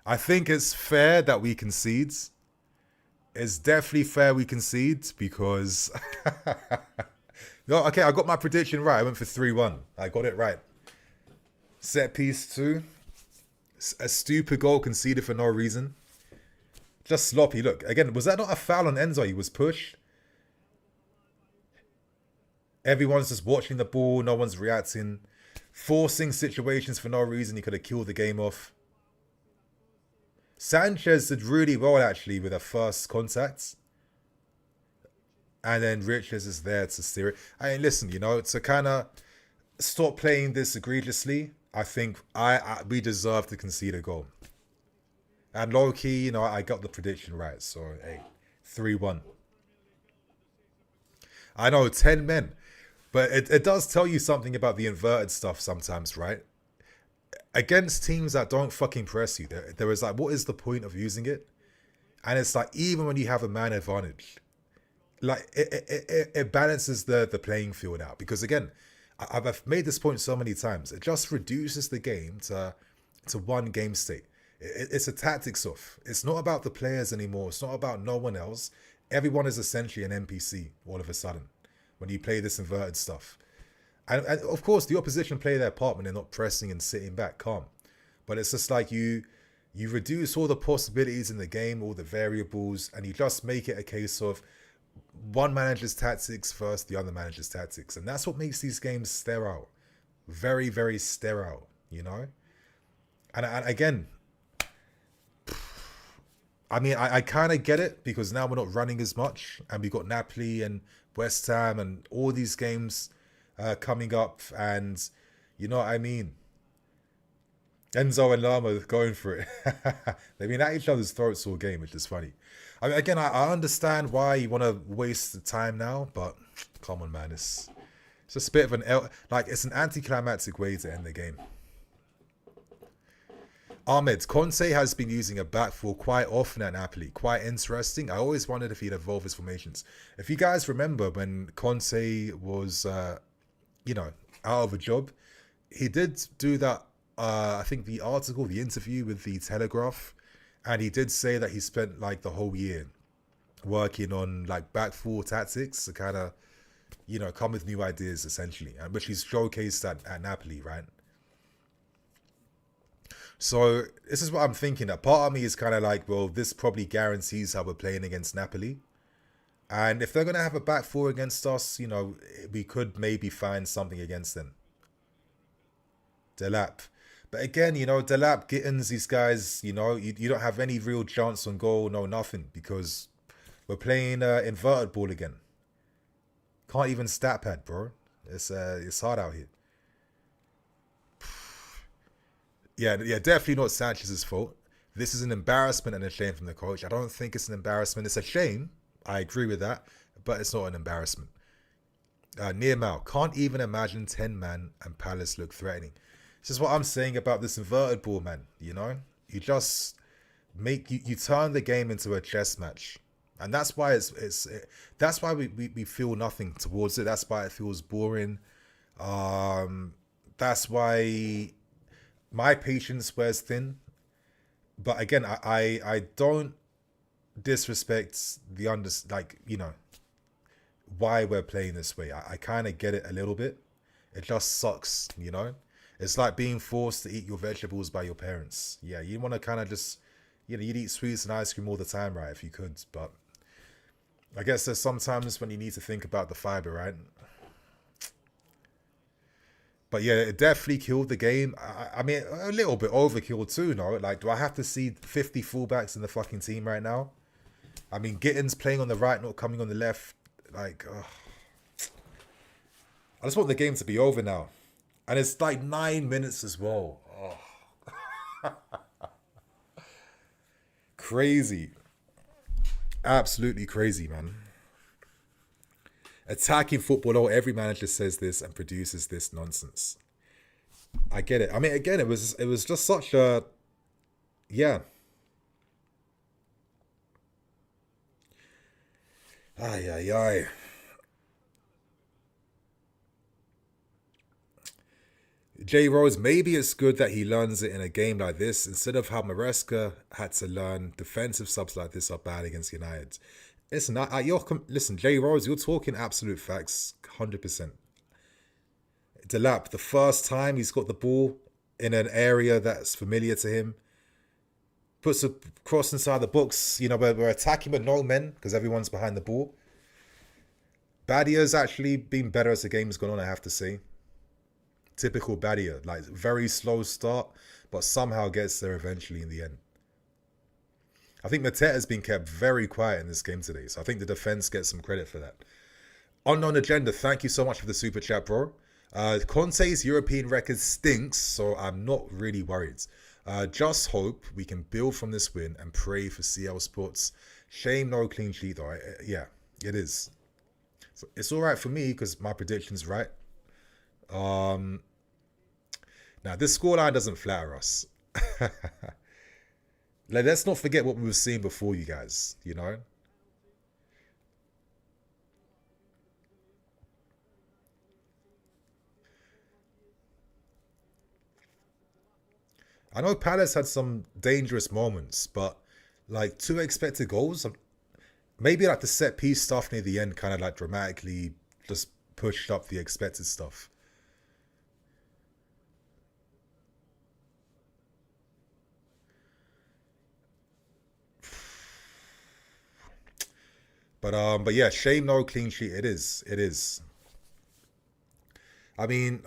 I think it's fair that we concede. It's definitely fair we concede because... No, okay, I got my prediction right. I went for 3-1. I got it right. Set piece 2. A stupid goal conceded for no reason. Just sloppy. Look, again, was that not a foul on Enzo? He was pushed. Everyone's just watching the ball. No one's reacting. Forcing situations for no reason. He could have killed the game off. Sanchez did really well, actually, with her first contacts. and then Richards is there to steer it. I mean, listen, you know, to kind of stop playing this egregiously, I think we deserve to concede a goal. And low key, you know, I got the prediction right. So, hey, 3-1. I know, 10 men. But it does tell you something about the inverted stuff sometimes, right? Against teams that don't fucking press you, there is like, what is the point of using it? And it's like, even when you have a man advantage, like it balances the playing field out. Because again, I've made this point so many times. It just reduces the game to one game state. It's a tactics off. It's not about the players anymore. It's not about no one else. Everyone is essentially an NPC all of a sudden when you play this inverted stuff. And of course, the opposition play their part when they're not pressing and sitting back calm. But it's just like you reduce all the possibilities in the game, all the variables, and you just make it a case of one manager's tactics versus the other manager's tactics. And that's what makes these games sterile. Very, very sterile, you know? And again, I mean, I kind of get it because now we're not running as much and we've got Napoli and West Ham and all these games coming up, and you know what I mean? Enzo and Lama going for it. They've been at each other's throats all game, which is funny. I mean, again, I understand why you want to waste the time now, but come on, man. It's just a bit of it's an anticlimactic way to end the game. Ahmed, Conte has been using a back four quite often at Napoli. Quite interesting. I always wondered if he'd evolve his formations. If you guys remember when Conte was, you know, out of a job, he did do that, I think the interview with the Telegraph, and he did say that he spent like the whole year working on like back four tactics to kind of, you know, come with new ideas essentially, and which he's showcased at Napoli, right? So this is what I'm thinking. A part of me is kind of like, well, this probably guarantees how we're playing against Napoli. And if they're going to have a back four against us, you know, we could maybe find something against them. Delap. But again, you know, Delap, Gittins, these guys, you know, you don't have any real chance on goal, no nothing, because we're playing inverted ball again. Can't even stat pad, bro. It's hard out here. Yeah, definitely not Sanchez's fault. This is an embarrassment and a shame from the coach. I don't think it's an embarrassment. It's a shame. I agree with that, but it's not an embarrassment. Near Mal, can't even imagine 10 man and Palace look threatening. This is what I'm saying about this inverted ball, man. You know, you just you turn the game into a chess match, and that's why that's why we feel nothing towards it. That's why it feels boring. That's why my patience wears thin. But again, I don't disrespect the you know, why we're playing this way. I kind of get it a little bit. It just sucks, you know. It's like being forced to eat your vegetables by your parents. Yeah, you want to kind of just, you know, you'd eat sweets and ice cream all the time, right, if you could. But I guess there's sometimes when you need to think about the fiber, right? But yeah, it definitely killed the game. I mean, a little bit overkill too, no? Like, do I have to see 50 fullbacks in the fucking team right now? I mean, Gittins playing on the right, not coming on the left. Like, I just want the game to be over now. And it's like 9 minutes as well. Oh. Crazy. Absolutely crazy, man. Attacking football, every manager says this and produces this nonsense. I get it. I mean, again, it was just such a, yeah. Ay. Jay Rose, maybe it's good that he learns it in a game like this instead of how Maresca had to learn. Defensive subs like this are bad against United. Listen, listen, Jay Rose, you're talking absolute facts, 100%. Delap, the first time he's got the ball in an area that's familiar to him, puts a cross inside the box. You know, we're attacking with no men because everyone's behind the ball. Badia's actually been better as the game's gone on, I have to say. Typical Badia, like very slow start, but somehow gets there eventually in the end. I think Mateta has been kept very quiet in this game today, so I think the defense gets some credit for that. Unknown Agenda, thank you so much for the super chat, bro. Conte's European record stinks, so I'm not really worried. Just hope we can build from this win and pray for CL Sports. Shame no clean sheet, though. Yeah, it is. So it's all right for me because my prediction's right. Now, this scoreline doesn't flatter us. Let's not forget what we were seeing before, you guys, you know? I know Palace had some dangerous moments, but like 2 expected goals, maybe like the set piece stuff near the end kind of like dramatically just pushed up the expected stuff. But yeah, shame no clean sheet. It is. It is. I mean,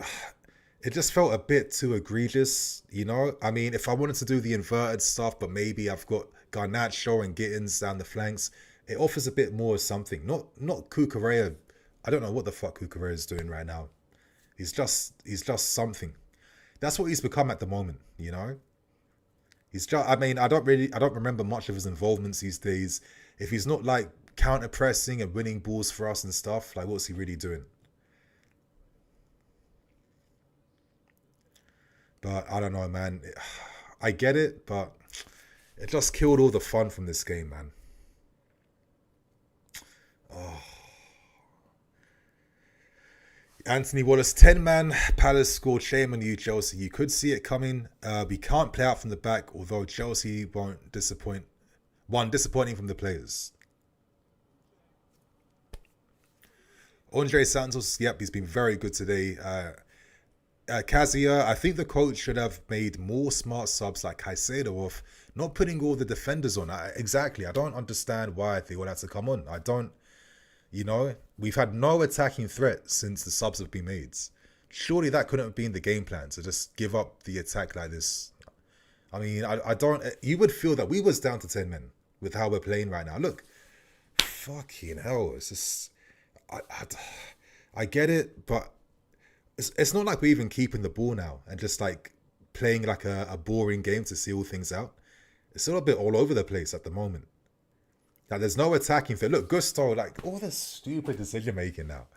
it just felt a bit too egregious, you know? I mean, if I wanted to do the inverted stuff, but maybe I've got Garnacho and Gittins down the flanks, it offers a bit more something. Not Kukurea. I don't know what the fuck Kukurea is doing right now. He's just something. That's what he's become at the moment, you know? He's just I mean, I don't remember much of his involvements these days. If he's not like counter pressing and winning balls for us and stuff, like what's he really doing? But I don't know, man. I get it, but it just killed all the fun from this game, man. Anthony Wallace, 10-man Palace scored. Shame on you, Chelsea. You could see it coming. We can't play out from the back, although Chelsea won't disappoint. One, disappointing from the players. Andre Santos, yep, he's been very good today. Kazia, I think the coach should have made more smart subs like Caicedo off, not putting all the defenders on. Exactly. I don't understand why they all had to come on. I don't, you know, we've had no attacking threat since the subs have been made. Surely that couldn't have been the game plan to just give up the attack like this. I mean, I don't, you would feel that we was down to 10 men with how we're playing right now. Look, fucking hell. It's just, I get it, but it's not like we're even keeping the ball now and just like playing like a boring game to see all things out. It's all a bit all over the place at the moment. Like there's no attacking fit. Look, Gusto, like all this stupid decision making now.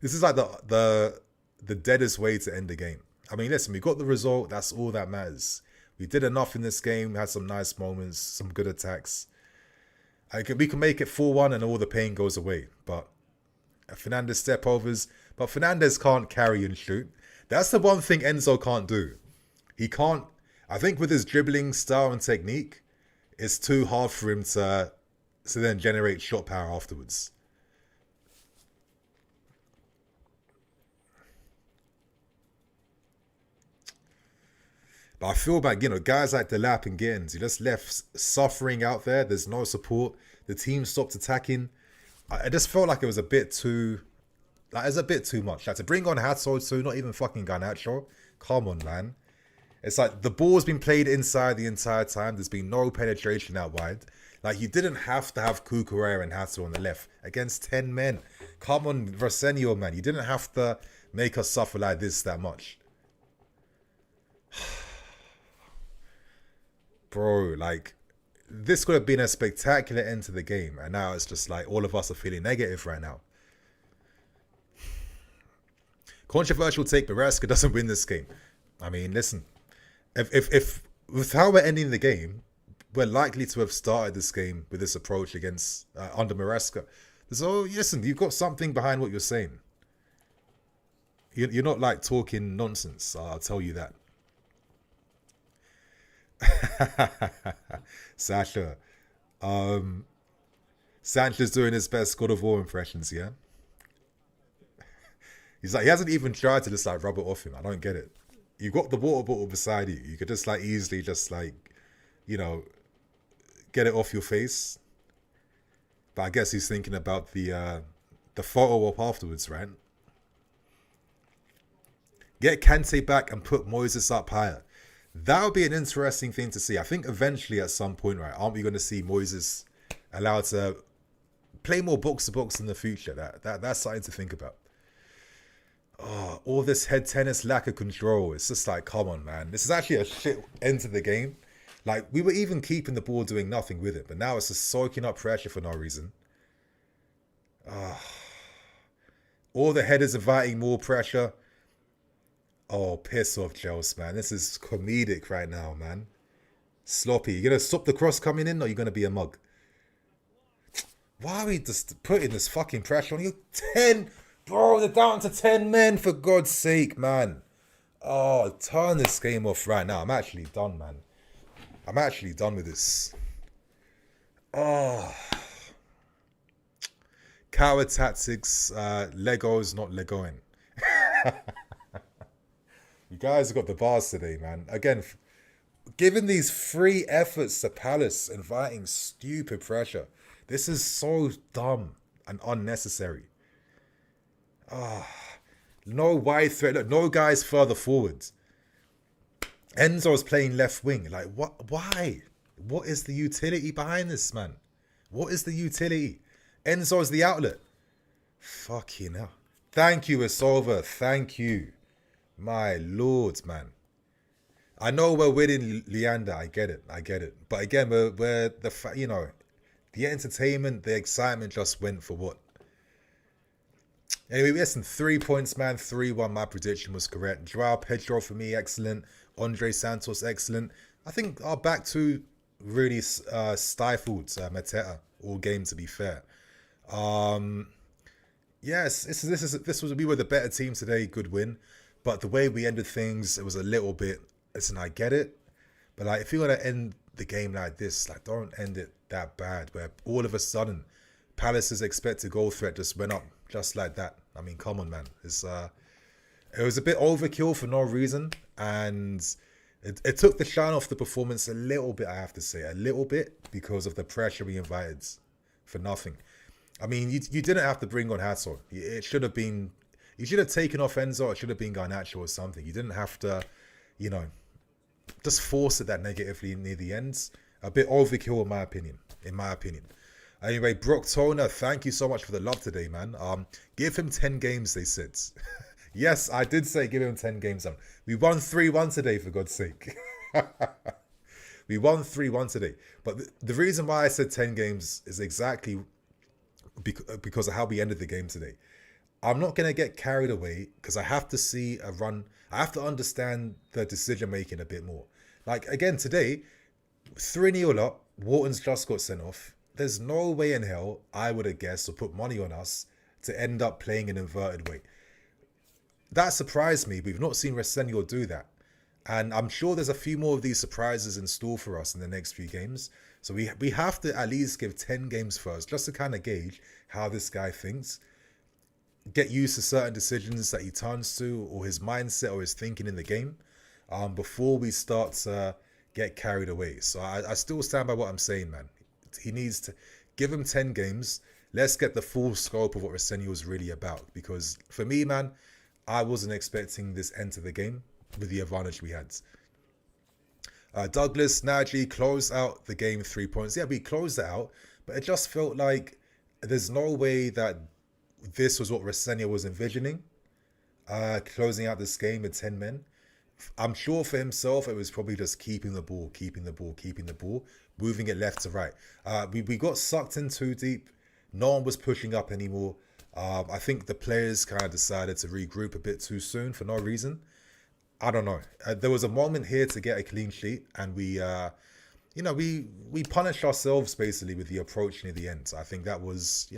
This is like the deadest way to end the game. I mean, listen, we got the result. That's all that matters. We did enough in this game. We had some nice moments, some good attacks. We can make it 4-1 and all the pain goes away. But Fernandes step overs. But Fernandes can't carry and shoot. That's the one thing Enzo can't do. He can't. I think with his dribbling style and technique, it's too hard for him to then generate shot power afterwards. But I feel like, you know, guys like Delap and Gittins, you just left suffering out there. There's no support. The team stopped attacking. I just felt like it was a bit too... Like, it's a bit too much. Like, to bring on Hatso too, not even fucking Garnacho. Come on, man. It's like the ball's been played inside the entire time. There's been no penetration out wide. Like, you didn't have to have Kukurea and Hatso on the left against 10 men. Come on, Versenio, man. You didn't have to make us suffer like this that much. Bro, like, this could have been a spectacular end to the game. And now it's just like all of us are feeling negative right now. Controversial take, Maresca doesn't win this game. I mean, listen, if with how we're ending the game, we're likely to have started this game with this approach against under Maresca. So listen, you've got something behind what you're saying. You're not like talking nonsense. I'll tell you that. Sasha, Sanchez doing his best God of War impressions, yeah. He's like, he hasn't even tried to just like rub it off him. I don't get it. You've got the water bottle beside you. You could just like easily just like, you know, get it off your face. But I guess he's thinking about the photo op afterwards, right? Get Kante back and put Moises up higher. That would be an interesting thing to see. I think eventually at some point, right, aren't we going to see Moises allowed to play more box to box in the future. That's something to think about. Oh, all this head tennis, lack of control. It's just like, come on, man. This is actually a shit end to the game. Like, we were even keeping the ball, doing nothing with it, but now it's just soaking up pressure for no reason. All the headers inviting more pressure. Oh, piss off, Chelsea, man. This is comedic right now, man. Sloppy. You gonna stop the cross coming in, or you gonna be a mug? Why are we just putting this fucking pressure on you? 10, bro, they're down to 10 men, for God's sake, man. Oh, turn this game off right now. I'm actually done, man. I'm actually done with this. Oh. Coward tactics, Legos, not Legoing. You guys have got the bars today, man. Again, giving these free efforts to Palace, inviting stupid pressure. This is so dumb and unnecessary. No wide threat. Look, no guys further forwards. Enzo's playing left wing. Like, what? Why? What is the utility behind this, man? What is the utility? Enzo's the outlet. Fucking hell. Thank you, Isolva. Thank you. My lord, man. I know we're winning Leander. I get it. But again, we're the entertainment, the excitement just went for what? Anyway, listen, 3 points, man. 3-1. My prediction was correct. Joao Pedro for me, excellent. Andre Santos, excellent. I think our back two really stifled Mateta all game, to be fair. Yes, we were the better team today. Good win. But the way we ended things, it was a little bit. Listen, I get it, but like, if you're gonna end the game like this, like, don't end it that bad, where all of a sudden Palace's expected goal threat just went up just like that. I mean, come on, man. It was a bit overkill for no reason, and it took the shine off the performance a little bit. I have to say, a little bit, because of the pressure we invited for nothing. I mean, you didn't have to bring on Hazard. It should have been. You should have taken off Enzo. It should have been Garnacho or something. You didn't have to, just force it that negatively near the ends. A bit overkill, in my opinion. Anyway, Brock Toner, thank you so much for the love today, man. Give him 10 games, they said. Yes, I did say give him 10 games. We won 3-1 today, for God's sake. We won 3-1 today. But the reason why I said 10 games is exactly because of how we ended the game today. I'm not going to get carried away, because I have to see a run. I have to understand the decision making a bit more. Like, again, today, 3-0 up, Wharton's just got sent off. There's no way in hell I would have guessed or put money on us to end up playing an inverted way. That surprised me. We've not seen Resenio do that. And I'm sure there's a few more of these surprises in store for us in the next few games. So we have to at least give 10 games first, just to kind of gauge how this guy thinks. Get used to certain decisions that he turns to, or his mindset or his thinking in the game, before we start to get carried away. So I still stand by what I'm saying, man. He needs to give him 10 games. Let's get the full scope of what Resenio is really about. Because for me, man, I wasn't expecting this end to the game with the advantage we had. Douglas Nagy closed out the game 3 points. Yeah, we closed it out, but it just felt like there's no way that this was what Resenio was envisioning, closing out this game with 10 men. I'm sure for himself, it was probably just keeping the ball, moving it left to right. We got sucked in too deep. No one was pushing up anymore. I think the players kind of decided to regroup a bit too soon for no reason. I don't know. There was a moment here to get a clean sheet, and we punished ourselves basically with the approach near the end. So I think that was,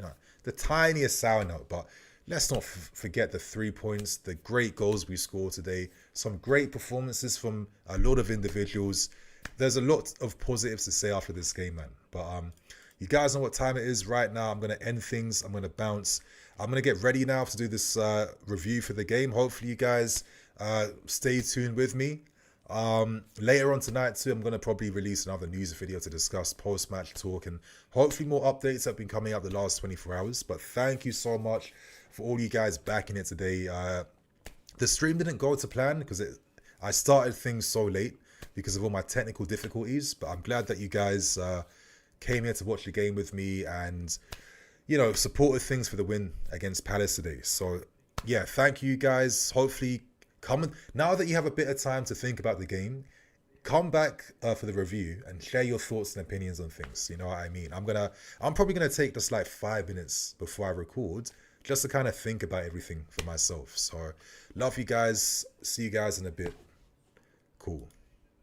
the tiniest sour note. But let's not forget the 3 points, the great goals we scored today, some great performances from a lot of individuals. There's a lot of positives to say after this game, man. But you guys know what time it is right now. I'm going to end things. I'm going to bounce. I'm going to get ready now to do this review for the game. Hopefully you guys stay tuned with me. Later on tonight too, I'm going to probably release another news video to discuss post-match talk, and hopefully more updates have been coming up the last 24 hours. But thank you so much for all you guys backing it today. The stream didn't go to plan because I started things so late because of all my technical difficulties, but I'm glad that you guys came here to watch the game with me. And you know, supported things for the win against Palace today. So yeah, thank you guys. Hopefully, come now that you have a bit of time to think about the game, come back for the review and share your thoughts and opinions on things. You know what I mean? I'm probably gonna take just like 5 minutes before I record, just to kind of think about everything for myself. So love you guys. See you guys in a bit. Cool.